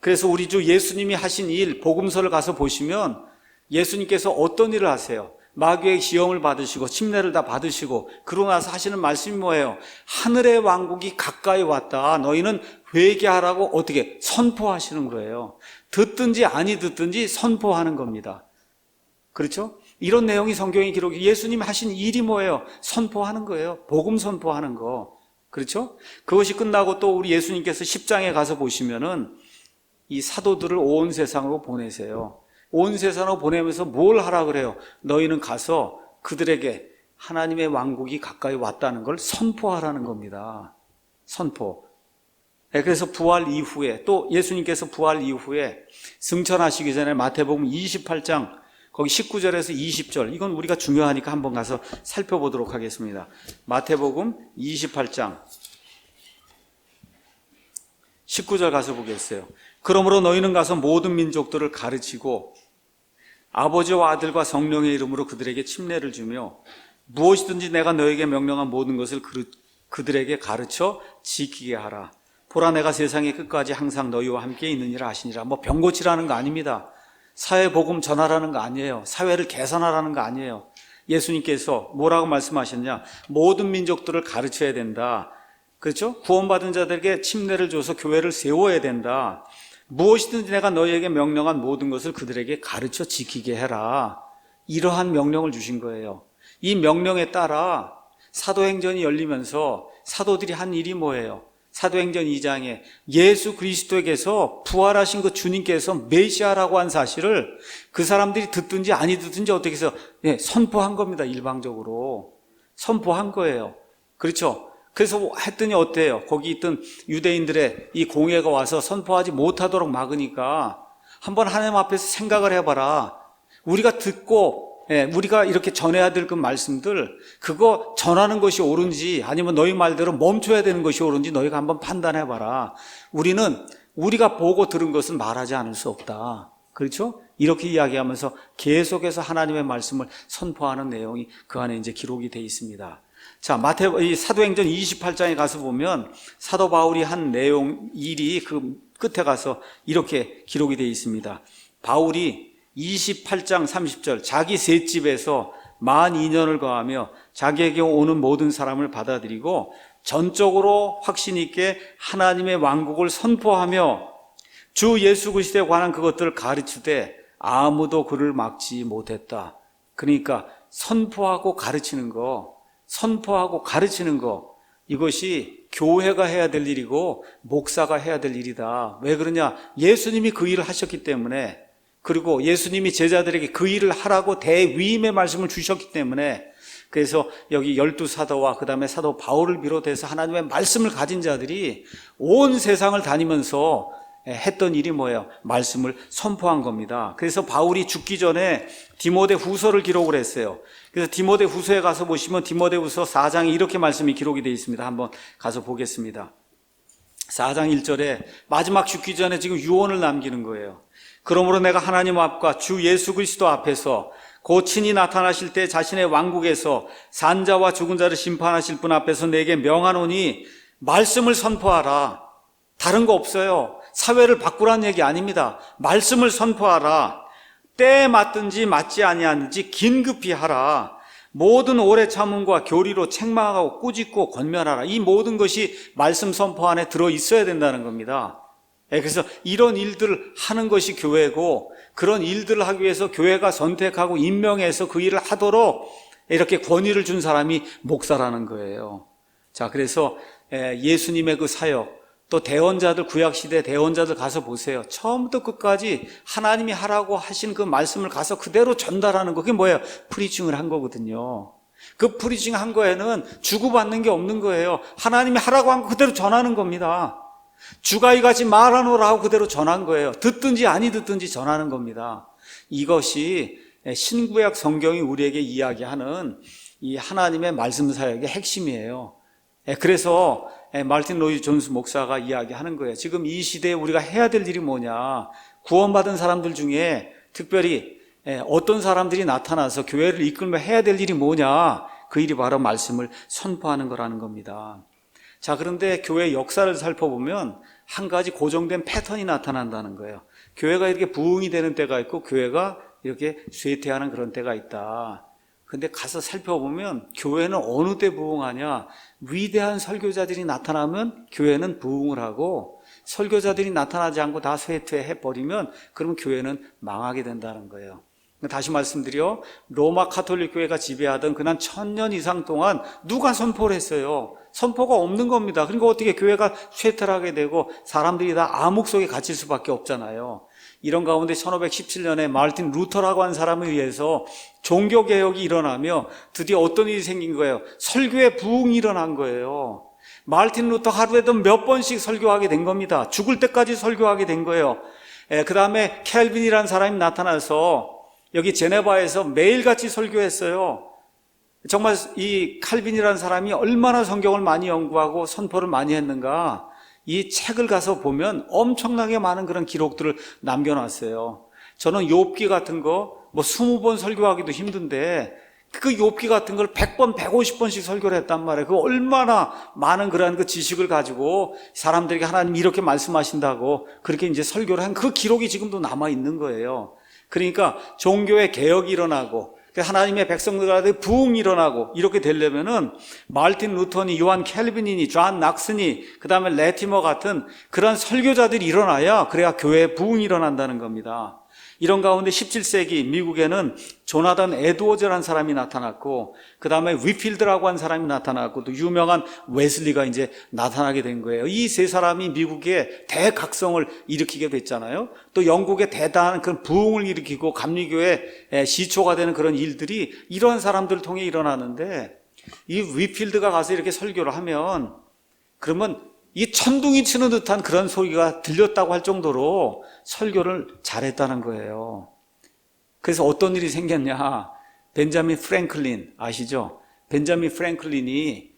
그래서 우리 주 예수님이 하신 일, 복음서를 가서 보시면 예수님께서 어떤 일을 하세요? 마귀의 시험을 받으시고 침례를 다 받으시고 그러고 나서 하시는 말씀이 뭐예요? 하늘의 왕국이 가까이 왔다. 너희는 회개하라고 어떻게 선포하시는 거예요. 듣든지 아니 듣든지 선포하는 겁니다. 그렇죠? 이런 내용이 성경에 기록이, 예수님이 하신 일이 뭐예요? 선포하는 거예요. 복음 선포하는 거. 그렇죠? 그것이 끝나고 또 우리 예수님께서 10장에 가서 보시면은 이 사도들을 온 세상으로 보내세요. 온 세상으로 보내면서 뭘 하라 그래요? 너희는 가서 그들에게 하나님의 왕국이 가까이 왔다는 걸 선포하라는 겁니다. 선포. 그래서 부활 이후에, 또 예수님께서 부활 이후에 승천하시기 전에 마태복음 28장 거기 19절에서 20절, 이건 우리가 중요하니까 한번 가서 살펴보도록 하겠습니다. 마태복음 28장 19절 가서 보겠어요. 그러므로 너희는 가서 모든 민족들을 가르치고 아버지와 아들과 성령의 이름으로 그들에게 침례를 주며 무엇이든지 내가 너에게 명령한 모든 것을 그들에게 가르쳐 지키게 하라. 보라, 내가 세상의 끝까지 항상 너희와 함께 있느니라 하시니라. 뭐 병고치라는 거 아닙니다. 사회복음 전하라는 거 아니에요. 사회를 개선하라는 거 아니에요. 예수님께서 뭐라고 말씀하셨냐? 모든 민족들을 가르쳐야 된다. 그렇죠? 구원받은 자들에게 침례를 줘서 교회를 세워야 된다. 무엇이든지 내가 너희에게 명령한 모든 것을 그들에게 가르쳐 지키게 해라. 이러한 명령을 주신 거예요. 이 명령에 따라 사도행전이 열리면서 사도들이 한 일이 뭐예요? 사도행전 2장에 예수 그리스도에게서 부활하신 그 주님께서 메시아라고 한 사실을 그 사람들이 듣든지 아니 듣든지 어떻게 해서 선포한 겁니다. 일방적으로 선포한 거예요. 그렇죠? 그래서 했더니 어때요? 거기 있던 유대인들의 이 공회가 와서 선포하지 못하도록 막으니까 한번 하나님 앞에서 생각을 해봐라. 우리가 듣고 우리가 이렇게 전해야 될 그 말씀들, 그거 전하는 것이 옳은지 아니면 너희 말대로 멈춰야 되는 것이 옳은지 너희가 한번 판단해봐라. 우리는 우리가 보고 들은 것은 말하지 않을 수 없다. 그렇죠? 이렇게 이야기하면서 계속해서 하나님의 말씀을 선포하는 내용이 그 안에 이제 기록이 되어 있습니다. 자, 이 사도행전 28장에 가서 보면 사도 바울이 한 내용, 일이 그 끝에 가서 이렇게 기록이 되어 있습니다. 바울이 28장 30절, 자기 셋집에서 만 2년을 거하며 자기에게 오는 모든 사람을 받아들이고 전적으로 확신 있게 하나님의 왕국을 선포하며 주 예수 그리스도에 관한 그것들을 가르치되 아무도 그를 막지 못했다. 그러니까 선포하고 가르치는 거, 이것이 교회가 해야 될 일이고 목사가 해야 될 일이다. 왜 그러냐? 예수님이 그 일을 하셨기 때문에, 그리고 예수님이 제자들에게 그 일을 하라고 대위임의 말씀을 주셨기 때문에, 그래서 여기 12사도와 그 다음에 사도 바울을 비롯해서 하나님의 말씀을 가진 자들이 온 세상을 다니면서 했던 일이 뭐예요? 말씀을 선포한 겁니다. 그래서 바울이 죽기 전에 디모데 후서를 기록을 했어요. 그래서 디모데 후서에 가서 보시면 디모데 후서 4장에 이렇게 말씀이 기록이 되어 있습니다. 한번 가서 보겠습니다. 4장 1절에 마지막 죽기 전에 지금 유언을 남기는 거예요. 그러므로 내가 하나님 앞과 주 예수 그리스도 앞에서 곧 친히 나타나실 때 자신의 왕국에서 산자와 죽은 자를 심판하실 분 앞에서 내게 명하노니 말씀을 선포하라. 다른 거 없어요. 사회를 바꾸라는 얘기 아닙니다. 말씀을 선포하라. 때에 맞든지 맞지 아니하는지 긴급히 하라. 모든 오래 참음과 교리로 책망하고 꾸짖고 권면하라. 이 모든 것이 말씀 선포 안에 들어 있어야 된다는 겁니다. 그래서 이런 일들을 하는 것이 교회고, 그런 일들을 하기 위해서 교회가 선택하고 임명해서 그 일을 하도록 이렇게 권위를 준 사람이 목사라는 거예요. 자, 그래서 예수님의 그 사역, 또 대언자들, 구약시대 대언자들 가서 보세요. 처음부터 끝까지 하나님이 하라고 하신 그 말씀을 가서 그대로 전달하는 거, 그게 뭐예요? 프리칭을 한 거거든요. 그 프리칭 한 거에는 주고받는 게 없는 거예요. 하나님이 하라고 한 거 그대로 전하는 겁니다. 주가 이같이 말하노라 하고 그대로 전한 거예요. 듣든지 아니 듣든지 전하는 겁니다. 이것이 신구약 성경이 우리에게 이야기하는 이 하나님의 말씀 사역의 핵심이에요. 그래서 말틴 로이드 존스 목사가 이야기하는 거예요. 지금 이 시대에 우리가 해야 될 일이 뭐냐. 구원받은 사람들 중에 특별히 어떤 사람들이 나타나서 교회를 이끌며 해야 될 일이 뭐냐. 그 일이 바로 말씀을 선포하는 거라는 겁니다. 자, 그런데 교회 역사를 살펴보면 한 가지 고정된 패턴이 나타난다는 거예요. 교회가 이렇게 부흥이 되는 때가 있고 교회가 이렇게 쇠퇴하는 그런 때가 있다. 근데 가서 살펴보면 교회는 어느 때 부흥하냐? 위대한 설교자들이 나타나면 교회는 부흥을 하고, 설교자들이 나타나지 않고 다 쇠퇴해버리면 그러면 교회는 망하게 된다는 거예요. 다시 말씀드려, 로마 가톨릭 교회가 지배하던 그난 1000년 이상 동안 누가 선포를 했어요? 선포가 없는 겁니다. 그러니까 어떻게 교회가 쇠퇴를 하게 되고 사람들이 다 암흑 속에 갇힐 수밖에 없잖아요. 이런 가운데 1517년에 마르틴 루터라고 한 사람에 의해서 종교개혁이 일어나며 드디어 어떤 일이 생긴 거예요? 설교의 부흥이 일어난 거예요. 마르틴 루터 하루에도 몇 번씩 설교하게 된 겁니다. 죽을 때까지 설교하게 된 거예요. 그 다음에 켈빈이라는 사람이 나타나서 여기 제네바에서 매일같이 설교했어요. 정말 이 칼빈이라는 사람이 얼마나 성경을 많이 연구하고 선포를 많이 했는가. 이 책을 가서 보면 엄청나게 많은 그런 기록들을 남겨놨어요. 저는 욥기 같은 거 20번 설교하기도 힘든데 그 욥기 같은 걸 100번, 150번씩 설교를 했단 말이에요. 그 얼마나 많은 그런 그 지식을 가지고 사람들에게 하나님이 이렇게 말씀하신다고 그렇게 이제 설교를 한 그 기록이 지금도 남아있는 거예요. 그러니까 종교의 개혁이 일어나고 하나님의 백성들한테 부흥이 일어나고 이렇게 되려면은 말틴 루터니, 요한 캘빈이니, 존 낙슨이, 그 다음에 레티머 같은 그런 설교자들이 일어나야 그래야 교회에 부흥이 일어난다는 겁니다. 이런 가운데 17세기 미국에는 조나단 에드워즈라는 사람이 나타났고, 그 다음에 위필드라고 한 사람이 나타났고, 또 유명한 웨슬리가 이제 나타나게 된 거예요. 이 세 사람이 미국의 대각성을 일으키게 됐잖아요. 또 영국의 대단한 그런 부흥을 일으키고 감리교의 시초가 되는 그런 일들이 이러한 사람들을 통해 일어나는데, 이 위필드가 가서 이렇게 설교를 하면 그러면 이 천둥이 치는 듯한 그런 소리가 들렸다고 할 정도로 설교를 잘했다는 거예요. 그래서 어떤 일이 생겼냐? 벤자민 프랭클린 아시죠? 벤자민 프랭클린이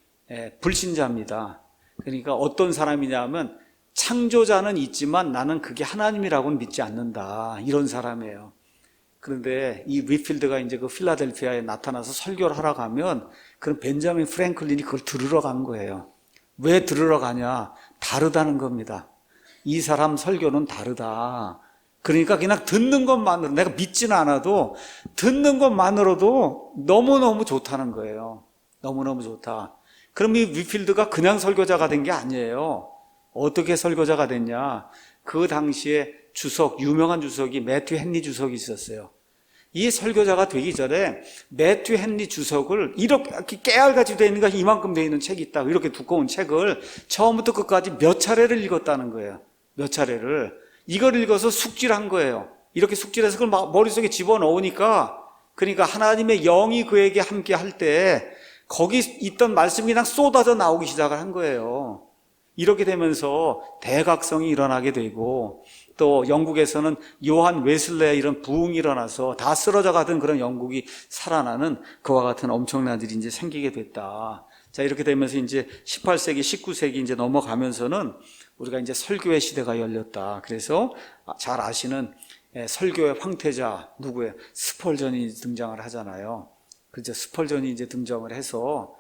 불신자입니다. 그러니까 어떤 사람이냐면 창조자는 있지만 나는 그게 하나님이라고는 믿지 않는다. 이런 사람이에요. 그런데 이 위필드가 이제 그 필라델피아에 나타나서 설교를 하러 가면 그럼 벤자민 프랭클린이 그걸 들으러 간 거예요. 왜 들으러 가냐? 다르다는 겁니다. 이 사람 설교는 다르다. 그러니까 그냥 듣는 것만으로, 내가 믿지는 않아도 듣는 것만으로도 너무너무 좋다는 거예요. 너무너무 좋다. 그럼 이 위필드가 그냥 설교자가 된 게 아니에요. 어떻게 설교자가 됐냐? 그 당시에 주석, 유명한 주석이 매튜 헨리 주석이 있었어요. 이 설교자가 되기 전에 매튜 헨리 주석을 이렇게 깨알같이 되어 있는 거 이만큼 되어 있는 책이 있다고, 이렇게 두꺼운 책을 처음부터 끝까지 몇 차례를 읽었다는 거예요. 몇 차례를. 이걸 읽어서 숙지를 한 거예요. 이렇게 숙지를 해서 그걸 막 머릿속에 집어넣으니까, 그러니까 하나님의 영이 그에게 함께 할 때 거기 있던 말씀이 그냥 쏟아져 나오기 시작을 한 거예요. 이렇게 되면서 대각성이 일어나게 되고, 또 영국에서는 요한 웨슬레의 이런 부흥이 일어나서 다 쓰러져 가던 그런 영국이 살아나는 그와 같은 엄청난 일이 이제 생기게 됐다. 자, 이렇게 되면서 이제 18세기, 19세기 이제 넘어가면서는 우리가 이제 설교의 시대가 열렸다. 그래서 잘 아시는 설교의 황태자 누구예요? 스펄전이 등장을 하잖아요. 그죠? 스펄전이 이제 등장을 해서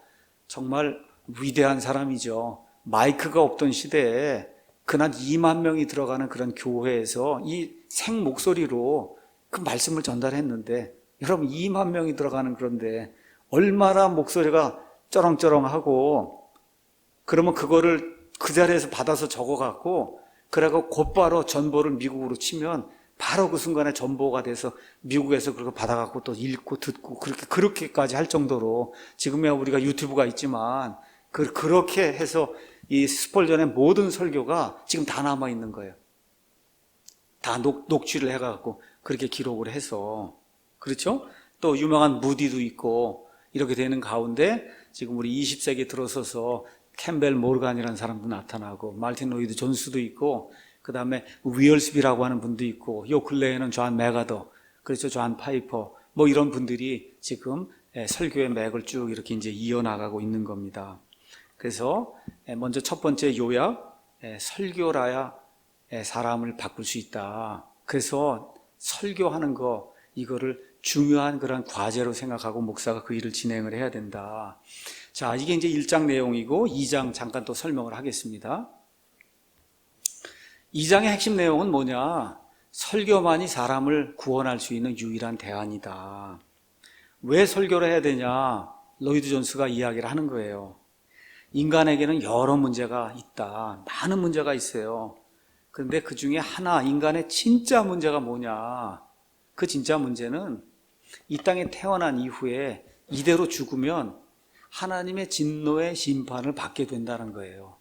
정말 위대한 사람이죠. 마이크가 없던 시대에 그날 2만 명이 들어가는 그런 교회에서 이 생 목소리로 그 말씀을 전달했는데, 여러분 2만 명이 들어가는 그런데 얼마나 목소리가 쩌렁쩌렁하고, 그러면 그거를 그 자리에서 받아서 적어갖고 그래갖고 곧바로 전보를 미국으로 치면 바로 그 순간에 전보가 돼서 미국에서 그걸 받아갖고 또 읽고 듣고 그렇게까지 할 정도로, 지금이야 우리가 유튜브가 있지만 그렇게 해서 이 스펄전의 모든 설교가 지금 다 남아있는 거예요. 다 녹취를 해갖고 그렇게 기록을 해서. 그렇죠? 또 유명한 무디도 있고 이렇게 되는 가운데 지금 우리 20세기 들어서서 캠벨 모르간이라는 사람도 나타나고, 말틴 로이드 존스도 있고, 그 다음에 위얼스비라고 하는 분도 있고, 요 근래에는 존 메가더, 그렇죠. 존 파이퍼, 뭐 이런 분들이 지금 설교의 맥을 쭉 이렇게 이제 이어나가고 있는 겁니다. 그래서 먼저 첫 번째 요약, 설교라야 사람을 바꿀 수 있다. 그래서 설교하는 거, 이거를 중요한 그런 과제로 생각하고 목사가 그 일을 진행을 해야 된다. 자, 이게 이제 1장 내용이고 2장 잠깐 또 설명을 하겠습니다. 2장의 핵심 내용은 뭐냐? 설교만이 사람을 구원할 수 있는 유일한 대안이다. 왜 설교를 해야 되냐? 로이드 존스가 이야기를 하는 거예요. 인간에게는 여러 문제가 있다. 많은 문제가 있어요. 그런데 그 중에 하나, 인간의 진짜 문제가 뭐냐? 그 진짜 문제는 이 땅에 태어난 이후에 이대로 죽으면 하나님의 진노의 심판을 받게 된다는 거예요.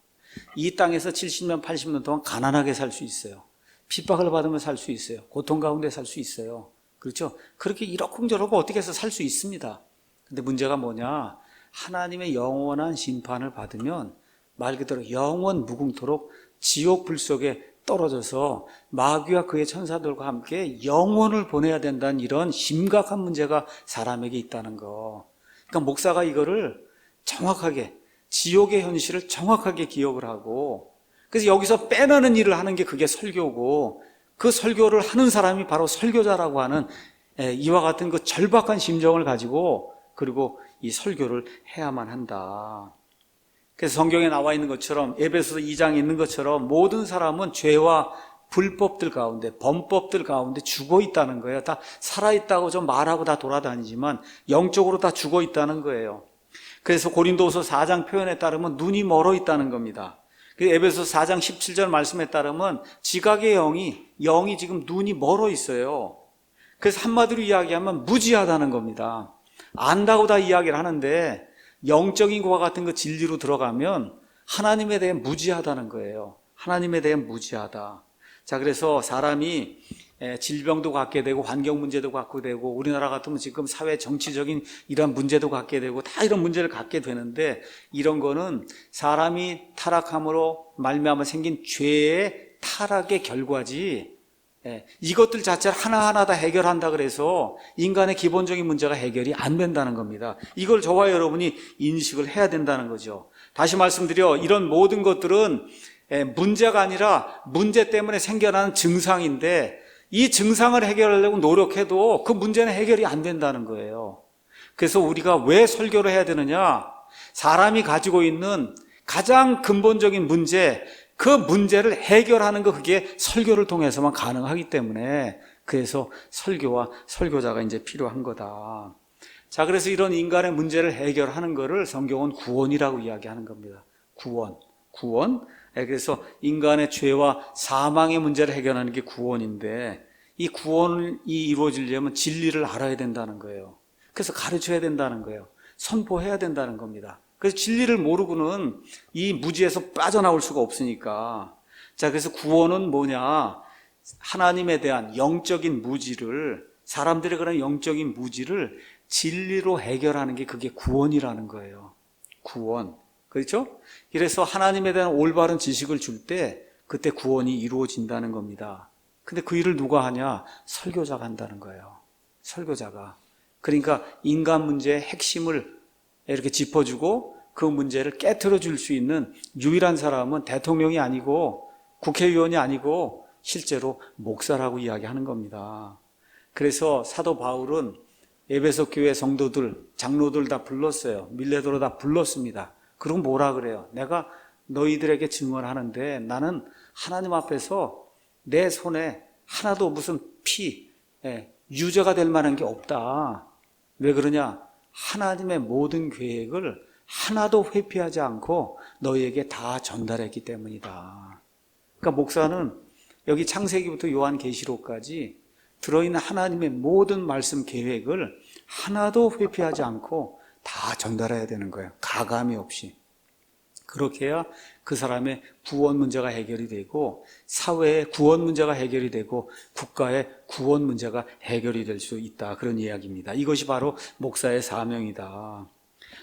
이 땅에서 70년, 80년 동안 가난하게 살 수 있어요. 핍박을 받으며 살 수 있어요. 고통 가운데 살 수 있어요. 그렇죠? 그렇게 이러쿵저러쿵 어떻게 해서 살 수 있습니다. 근데 문제가 뭐냐? 하나님의 영원한 심판을 받으면 말 그대로 영원 무궁토록 지옥 불 속에 떨어져서 마귀와 그의 천사들과 함께 영원을 보내야 된다는 이런 심각한 문제가 사람에게 있다는 거. 그러니까 목사가 이거를 정확하게, 지옥의 현실을 정확하게 기억을 하고, 그래서 여기서 빼내는 일을 하는 게 그게 설교고, 그 설교를 하는 사람이 바로 설교자라고 하는 이와 같은 그 절박한 심정을 가지고, 그리고 이 설교를 해야만 한다. 그래서 성경에 나와 있는 것처럼, 에베소서 2장에 있는 것처럼 모든 사람은 죄와 불법들 가운데, 범법들 가운데 죽어 있다는 거예요. 다 살아있다고 좀 말하고 다 돌아다니지만 영적으로 다 죽어 있다는 거예요. 그래서 고린도후서 4장 표현에 따르면 눈이 멀어 있다는 겁니다. 에베소서 4장 17절 말씀에 따르면 지각의 영이 지금 눈이 멀어 있어요. 그래서 한마디로 이야기하면 무지하다는 겁니다. 안다고 다 이야기를 하는데 영적인 것과 같은 그 진리로 들어가면 하나님에 대해 무지하다는 거예요. 하나님에 대해 무지하다. 자, 그래서 사람이 질병도 갖게 되고 환경 문제도 갖게 되고 우리나라 같으면 지금 사회 정치적인 이런 문제도 갖게 되고 다 이런 문제를 갖게 되는데 이런 거는 사람이 타락함으로 말미암아 생긴 죄의 타락의 결과지 이것들 자체를 하나하나 다 해결한다 그래서 인간의 기본적인 문제가 해결이 안 된다는 겁니다. 이걸 저와 여러분이 인식을 해야 된다는 거죠. 다시 말씀드려 이런 모든 것들은 문제가 아니라 문제 때문에 생겨나는 증상인데 이 증상을 해결하려고 노력해도 그 문제는 해결이 안 된다는 거예요. 그래서 우리가 왜 설교를 해야 되느냐? 사람이 가지고 있는 가장 근본적인 문제, 그 문제를 해결하는 거 그게 설교를 통해서만 가능하기 때문에 그래서 설교와 설교자가 이제 필요한 거다. 자, 그래서 이런 인간의 문제를 해결하는 거를 성경은 구원이라고 이야기하는 겁니다. 구원. 그래서 인간의 죄와 사망의 문제를 해결하는 게 구원인데 이 구원이 이루어지려면 진리를 알아야 된다는 거예요. 그래서 가르쳐야 된다는 거예요. 선포해야 된다는 겁니다. 그래서 진리를 모르고는 이 무지에서 빠져나올 수가 없으니까. 자, 그래서 구원은 뭐냐? 하나님에 대한 영적인 무지를, 사람들의 그런 영적인 무지를 진리로 해결하는 게 그게 구원이라는 거예요. 구원. 그렇죠? 그래서 하나님에 대한 올바른 지식을 줄 때 그때 구원이 이루어진다는 겁니다. 근데 그 일을 누가 하냐? 설교자가 한다는 거예요. 설교자가. 그러니까 인간 문제의 핵심을 이렇게 짚어주고 그 문제를 깨트려 줄 수 있는 유일한 사람은 대통령이 아니고 국회의원이 아니고 실제로 목사라고 이야기하는 겁니다. 그래서 사도 바울은 에베소 교회 성도들, 장로들 다 불렀어요. 밀레도로 다 불렀습니다. 그리고 뭐라 그래요? 내가 너희들에게 증언하는데 나는 하나님 앞에서 내 손에 하나도 무슨 유죄가 될 만한 게 없다. 왜 그러냐? 하나님의 모든 계획을 하나도 회피하지 않고 너희에게 다 전달했기 때문이다. 그러니까 목사는 여기 창세기부터 요한계시록까지 들어있는 하나님의 모든 말씀 계획을 하나도 회피하지 않고 다 전달해야 되는 거예요. 가감이 없이. 그렇게 해야 그 사람의 구원 문제가 해결이 되고 사회의 구원 문제가 해결이 되고 국가의 구원 문제가 해결이 될 수 있다. 그런 이야기입니다. 이것이 바로 목사의 사명이다.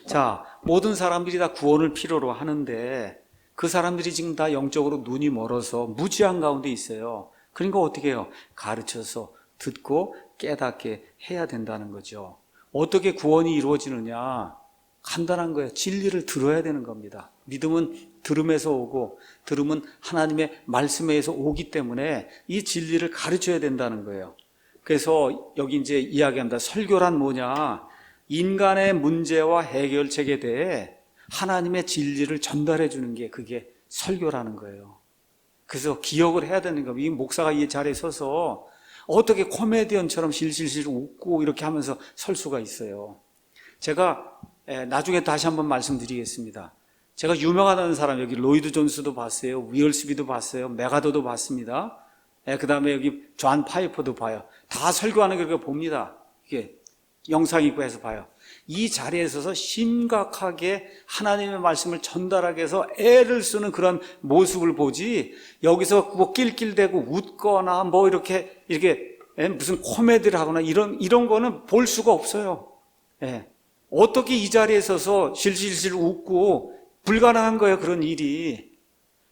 자, 모든 사람들이 다 구원을 필요로 하는데 그 사람들이 지금 다 영적으로 눈이 멀어서 무지한 가운데 있어요. 그러니까 어떻게 해요? 가르쳐서 듣고 깨닫게 해야 된다는 거죠. 어떻게 구원이 이루어지느냐? 간단한 거예요. 진리를 들어야 되는 겁니다. 믿음은 들음에서 오고 들음은 하나님의 말씀에서 오기 때문에 이 진리를 가르쳐야 된다는 거예요. 그래서 여기 이제 이야기합니다. 설교란 뭐냐? 인간의 문제와 해결책에 대해 하나님의 진리를 전달해 주는 게 그게 설교라는 거예요. 그래서 기억을 해야 되는 겁니다. 이 목사가 이 자리에 서서 어떻게 코미디언처럼 실실실 웃고 이렇게 하면서 설 수가 있어요. 제가 나중에 다시 한번 말씀드리겠습니다. 제가 유명하다는 사람, 여기 로이드 존스도 봤어요. 위얼스비도 봤어요. 메가더도 봤습니다. 그 다음에 여기 존 파이퍼도 봐요. 다 설교하는 걸 그렇게 봅니다. 이게 영상 있고 해서 봐요. 이 자리에 서서 심각하게 하나님의 말씀을 전달하기 위해서 애를 쓰는 그런 모습을 보지, 여기서 뭐 낄낄대고 웃거나 뭐 이렇게 무슨 코미디를 하거나 이런 거는 볼 수가 없어요. 어떻게 이 자리에 서서 실실실 웃고, 불가능한 거예요, 그런 일이.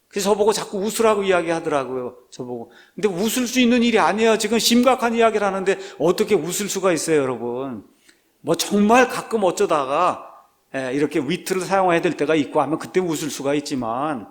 그래서 저보고 자꾸 웃으라고 이야기하더라고요, 저보고. 근데 웃을 수 있는 일이 아니에요. 지금 심각한 이야기를 하는데 어떻게 웃을 수가 있어요, 여러분. 뭐 정말 가끔 어쩌다가 이렇게 위트를 사용해야 될 때가 있고 하면 그때 웃을 수가 있지만,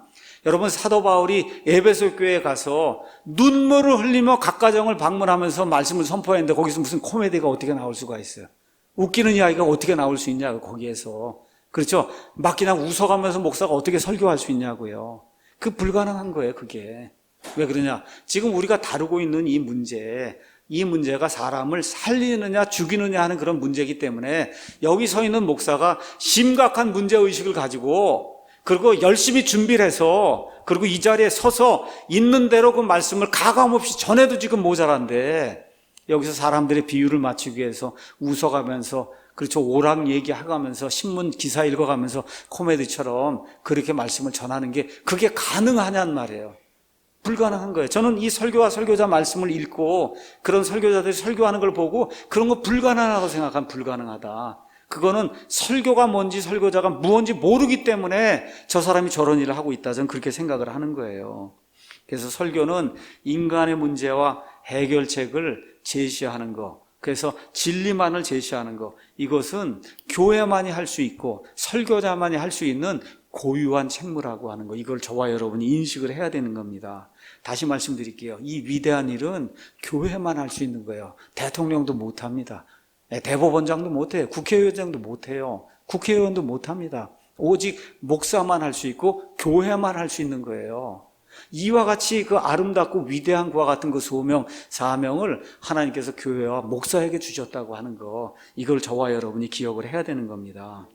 여러분, 사도 바울이 에베소 교회에 가서 눈물을 흘리며 각 가정을 방문하면서 말씀을 선포했는데 거기서 무슨 코미디가 어떻게 나올 수가 있어요? 웃기는 이야기가 어떻게 나올 수 있냐고, 거기에서. 그렇죠? 막 그냥 웃어가면서 목사가 어떻게 설교할 수 있냐고요. 그 불가능한 거예요, 그게. 왜 그러냐? 지금 우리가 다루고 있는 이 문제가 사람을 살리느냐 죽이느냐 하는 그런 문제이기 때문에, 여기 서 있는 목사가 심각한 문제의식을 가지고 그리고 열심히 준비를 해서 그리고 이 자리에 서서 있는 대로 그 말씀을 가감없이 전해도 지금 모자란데, 여기서 사람들의 비유를 맞추기 위해서 웃어가면서, 그렇죠, 오락 얘기하면서 신문 기사 읽어가면서 코미디처럼 그렇게 말씀을 전하는 게 그게 가능하냔 말이에요. 불가능한 거예요. 저는 이 설교와 설교자 말씀을 읽고 그런 설교자들이 설교하는 걸 보고 그런 거 불가능하다고 생각하면 불가능하다. 그거는 설교가 뭔지 설교자가 무언지 모르기 때문에 저 사람이 저런 일을 하고 있다, 저는 그렇게 생각을 하는 거예요. 그래서 설교는 인간의 문제와 해결책을 제시하는 거, 그래서 진리만을 제시하는 거, 이것은 교회만이 할 수 있고 설교자만이 할 수 있는 고유한 책무라고 하는 거, 이걸 저와 여러분이 인식을 해야 되는 겁니다. 다시 말씀드릴게요. 이 위대한 일은 교회만 할 수 있는 거예요. 대통령도 못합니다. 대법원장도 못해요. 국회의장도 못해요. 국회의원도 못합니다. 오직 목사만 할 수 있고 교회만 할 수 있는 거예요. 이와 같이 그 아름답고 위대한 그와 같은 그 소명, 사명을 하나님께서 교회와 목사에게 주셨다고 하는 거, 이걸 저와 여러분이 기억을 해야 되는 겁니다.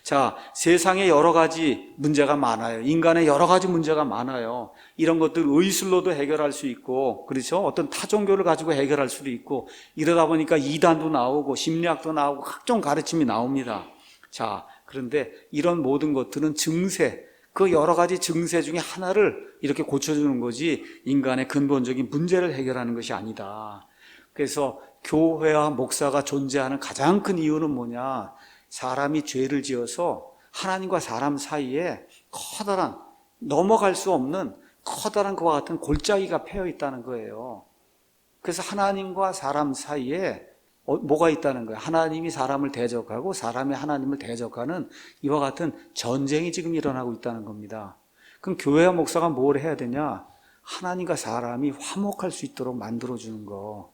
자, 세상에 여러 가지 문제가 많아요. 인간의 여러 가지 문제가 많아요. 이런 것들 의술로도 해결할 수 있고, 그렇죠? 어떤 타종교를 가지고 해결할 수도 있고, 이러다 보니까 이단도 나오고 심리학도 나오고 각종 가르침이 나옵니다. 자, 그런데 이런 모든 것들은 증세, 그 여러 가지 증세 중에 하나를 이렇게 고쳐주는 거지 인간의 근본적인 문제를 해결하는 것이 아니다. 그래서 교회와 목사가 존재하는 가장 큰 이유는 뭐냐? 사람이 죄를 지어서 하나님과 사람 사이에 커다란, 넘어갈 수 없는 커다란 그와 같은 골짜기가 패여 있다는 거예요. 그래서 하나님과 사람 사이에 뭐가 있다는 거예요? 하나님이 사람을 대적하고 사람이 하나님을 대적하는 이와 같은 전쟁이 지금 일어나고 있다는 겁니다. 그럼 교회와 목사가 뭘 해야 되냐? 하나님과 사람이 화목할 수 있도록 만들어주는 거.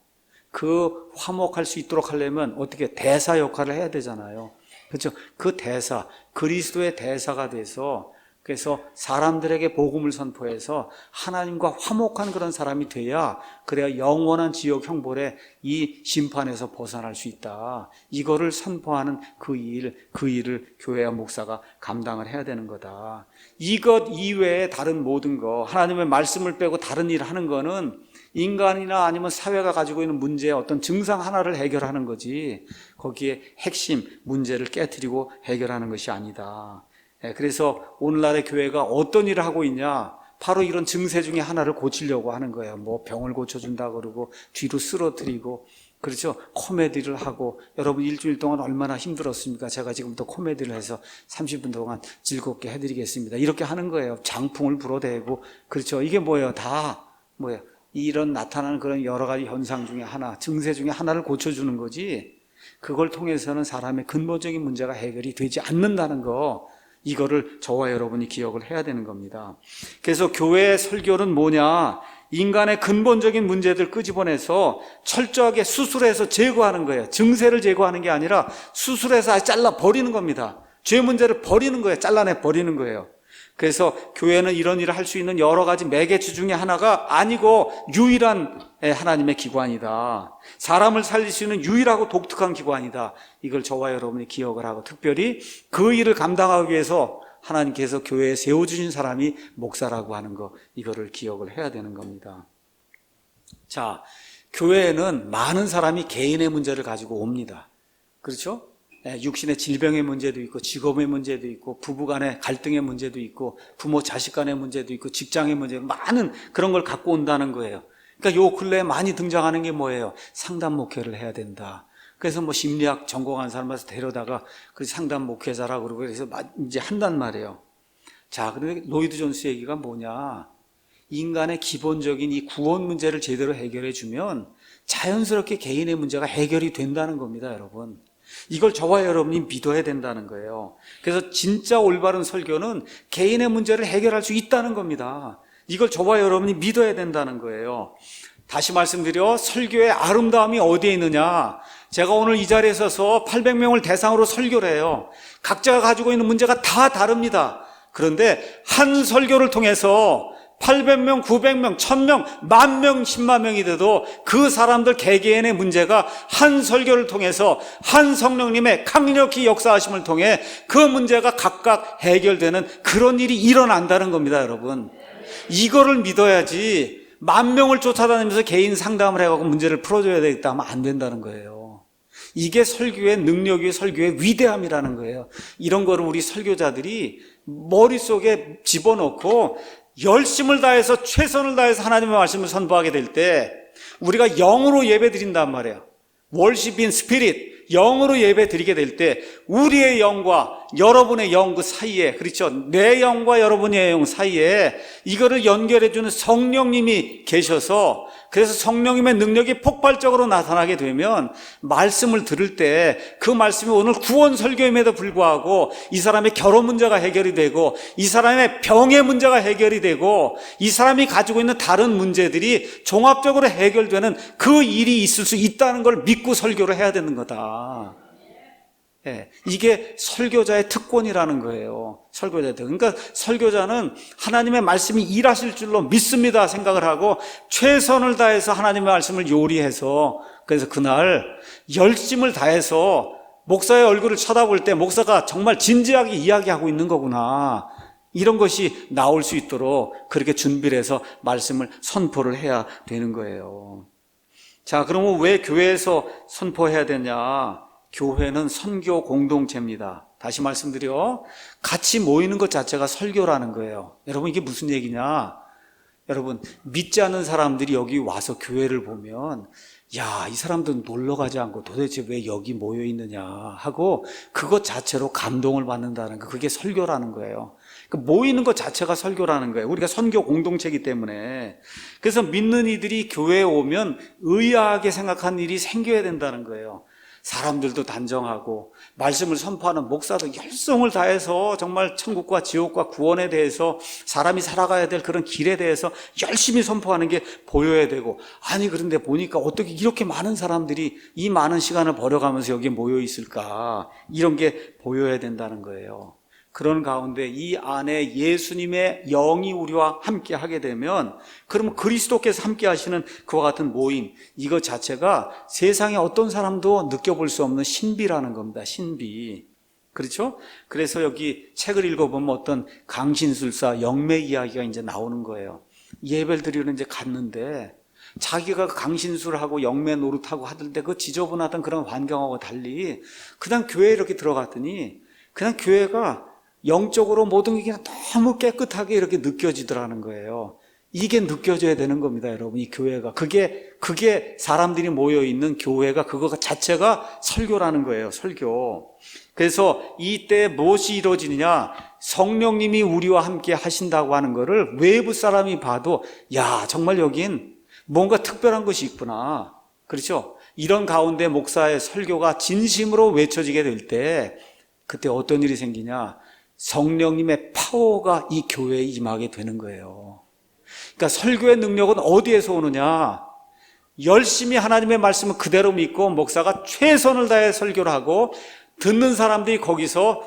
그 화목할 수 있도록 하려면 어떻게 대사 역할을 해야 되잖아요. 그렇죠? 그 대사, 그리스도의 대사가 돼서, 그래서 사람들에게 복음을 선포해서 하나님과 화목한 그런 사람이 돼야, 그래야 영원한 지옥 형벌의 이 심판에서 벗어날 수 있다. 이거를 선포하는 그 일을 교회와 목사가 감당을 해야 되는 거다. 이것 이외에 다른 모든 거, 하나님의 말씀을 빼고 다른 일을 하는 거는 인간이나 아니면 사회가 가지고 있는 문제의 어떤 증상 하나를 해결하는 거지, 거기에 핵심 문제를 깨트리고 해결하는 것이 아니다. 그래서 오늘날의 교회가 어떤 일을 하고 있냐? 바로 이런 증세 중에 하나를 고치려고 하는 거예요. 뭐 병을 고쳐준다 그러고 뒤로 쓰러뜨리고, 그렇죠? 코미디를 하고. 여러분 일주일 동안 얼마나 힘들었습니까? 제가 지금부터 코미디를 해서 30분 동안 즐겁게 해드리겠습니다. 이렇게 하는 거예요. 장풍을 불어대고. 그렇죠? 이게 뭐예요? 다 뭐예요? 이런 나타나는 그런 여러 가지 현상 중에 하나, 증세 중에 하나를 고쳐주는 거지, 그걸 통해서는 사람의 근본적인 문제가 해결이 되지 않는다는 거, 이거를 저와 여러분이 기억을 해야 되는 겁니다. 그래서 교회의 설교는 뭐냐? 인간의 근본적인 문제들 끄집어내서 철저하게 수술해서 제거하는 거예요. 증세를 제거하는 게 아니라 수술해서 아예 잘라 버리는 겁니다. 죄 문제를 버리는 거예요. 잘라내 버리는 거예요. 그래서 교회는 이런 일을 할 수 있는 여러 가지 매개체 중에 하나가 아니고 유일한 하나님의 기관이다. 사람을 살릴 수 있는 유일하고 독특한 기관이다. 이걸 저와 여러분이 기억을 하고, 특별히 그 일을 감당하기 위해서 하나님께서 교회에 세워주신 사람이 목사라고 하는 거, 이거를 기억을 해야 되는 겁니다. 자, 교회에는 많은 사람이 개인의 문제를 가지고 옵니다. 그렇죠? 육신의 질병의 문제도 있고, 직업의 문제도 있고, 부부간의 갈등의 문제도 있고, 부모 자식 간의 문제도 있고, 직장의 문제, 많은 그런 걸 갖고 온다는 거예요. 그러니까 요 근래에 많이 등장하는 게 뭐예요? 상담 목회를 해야 된다. 그래서 뭐 심리학 전공한 사람을 데려다가 그 상담 목회자라고 그러고 그래서 이제 한단 말이에요. 자, 근데 로이드 존스 얘기가 뭐냐? 인간의 기본적인 이 구원 문제를 제대로 해결해 주면 자연스럽게 개인의 문제가 해결이 된다는 겁니다, 여러분. 이걸 저와 여러분이 믿어야 된다는 거예요. 그래서 진짜 올바른 설교는 개인의 문제를 해결할 수 있다는 겁니다. 이걸 저와 여러분이 믿어야 된다는 거예요. 다시 말씀드려, 설교의 아름다움이 어디에 있느냐? 제가 오늘 이 자리에 서서 800명을 대상으로 설교를 해요. 각자가 가지고 있는 문제가 다 다릅니다. 그런데 한 설교를 통해서 800명, 900명, 1000명, 10,000명, 10만 명이 돼도 그 사람들 개개인의 문제가 한 설교를 통해서 한 성령님의 강력히 역사하심을 통해 그 문제가 각각 해결되는 그런 일이 일어난다는 겁니다, 여러분. 이거를 믿어야지 10,000명을 쫓아다니면서 개인 상담을 해가지고 문제를 풀어줘야 되겠다 하면 안 된다는 거예요. 이게 설교의 능력이, 설교의 위대함이라는 거예요. 이런 거를 우리 설교자들이 머릿속에 집어넣고 열심을 다해서 최선을 다해서 하나님의 말씀을 선포하게 될 때 우리가 영으로 예배 드린단 말이에요. Worship in Spirit, 영으로 예배 드리게 될 때 우리의 영과 여러분의 영 그 사이에, 그렇죠? 내 영과 여러분의 영 사이에 이거를 연결해 주는 성령님이 계셔서, 그래서 성령님의 능력이 폭발적으로 나타나게 되면 말씀을 들을 때 그 말씀이 오늘 구원 설교임에도 불구하고 이 사람의 결혼 문제가 해결이 되고, 이 사람의 병의 문제가 해결이 되고, 이 사람이 가지고 있는 다른 문제들이 종합적으로 해결되는 그 일이 있을 수 있다는 걸 믿고 설교를 해야 되는 거다. 예, 이게 설교자의 특권이라는 거예요. 설교자들. 그러니까 설교자는 하나님의 말씀이 일하실 줄로 믿습니다 생각을 하고 최선을 다해서 하나님의 말씀을 요리해서, 그래서 그날 열심을 다해서 목사의 얼굴을 쳐다볼 때 목사가 정말 진지하게 이야기하고 있는 거구나, 이런 것이 나올 수 있도록 그렇게 준비를 해서 말씀을 선포를 해야 되는 거예요. 자, 그러면 왜 교회에서 선포해야 되냐? 교회는 선교 공동체입니다. 다시 말씀드려, 같이 모이는 것 자체가 설교라는 거예요. 여러분, 이게 무슨 얘기냐? 여러분, 믿지 않는 사람들이 여기 와서 교회를 보면, 야, 이 사람들은 놀러 가지 않고 도대체 왜 여기 모여 있느냐 하고 그것 자체로 감동을 받는다는 거, 그게 설교라는 거예요. 모이는 것 자체가 설교라는 거예요. 우리가 선교 공동체이기 때문에. 그래서 믿는 이들이 교회에 오면 의아하게 생각하는 일이 생겨야 된다는 거예요. 사람들도 단정하고 말씀을 선포하는 목사도 열성을 다해서 정말 천국과 지옥과 구원에 대해서, 사람이 살아가야 될 그런 길에 대해서 열심히 선포하는 게 보여야 되고, 아니 그런데 보니까 어떻게 이렇게 많은 사람들이 이 많은 시간을 버려가면서 여기에 모여 있을까, 이런 게 보여야 된다는 거예요. 그런 가운데 이 안에 예수님의 영이 우리와 함께 하게 되면, 그러면 그리스도께서 함께 하시는 그와 같은 모임, 이것 자체가 세상에 어떤 사람도 느껴볼 수 없는 신비라는 겁니다. 신비. 그렇죠? 그래서 여기 책을 읽어보면 어떤 강신술사 영매 이야기가 이제 나오는 거예요. 예배를 드리러 이제 갔는데 자기가 강신술하고 영매 노릇하고 하던데 그 지저분하던 그런 환경하고 달리 그냥 교회에 이렇게 들어갔더니 그냥 교회가 영적으로 모든 게 그냥 너무 깨끗하게 이렇게 느껴지더라는 거예요. 이게 느껴져야 되는 겁니다, 여러분. 이 교회가. 그게 사람들이 모여있는 교회가, 그거 자체가 설교라는 거예요, 설교. 그래서 이때 무엇이 이루어지느냐? 성령님이 우리와 함께 하신다고 하는 거를 외부 사람이 봐도, 야, 정말 여긴 뭔가 특별한 것이 있구나. 그렇죠? 이런 가운데 목사의 설교가 진심으로 외쳐지게 될 때 그때 어떤 일이 생기냐? 성령님의 파워가 이 교회에 임하게 되는 거예요. 그러니까 설교의 능력은 어디에서 오느냐? 열심히 하나님의 말씀을 그대로 믿고 목사가 최선을 다해 설교를 하고 듣는 사람들이 거기서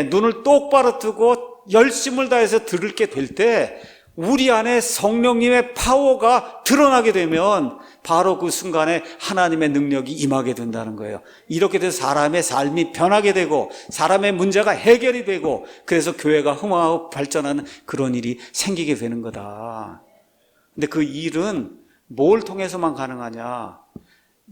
눈을 똑바로 뜨고 열심을 다해서 들게 될 때 우리 안에 성령님의 파워가 드러나게 되면 바로 그 순간에 하나님의 능력이 임하게 된다는 거예요. 이렇게 돼서 사람의 삶이 변하게 되고 사람의 문제가 해결이 되고 그래서 교회가 흥황하고 발전하는 그런 일이 생기게 되는 거다. 근데 그 일은 뭘 통해서만 가능하냐?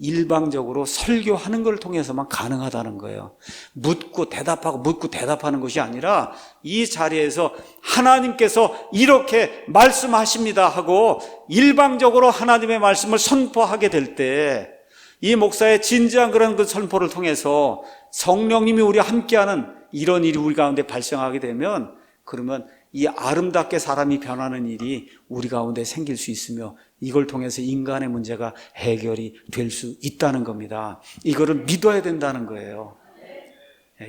일방적으로 설교하는 걸 통해서만 가능하다는 거예요. 묻고 대답하고 묻고 대답하는 것이 아니라 이 자리에서 하나님께서 이렇게 말씀하십니다 하고 일방적으로 하나님의 말씀을 선포하게 될 때 이 목사의 진지한 그런 그 선포를 통해서 성령님이 우리와 함께하는 이런 일이 우리 가운데 발생하게 되면 그러면 이 아름답게 사람이 변하는 일이 우리 가운데 생길 수 있으며 이걸 통해서 인간의 문제가 해결이 될 수 있다는 겁니다. 이거를 믿어야 된다는 거예요.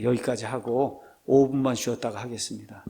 여기까지 하고 5분만 쉬었다가 하겠습니다.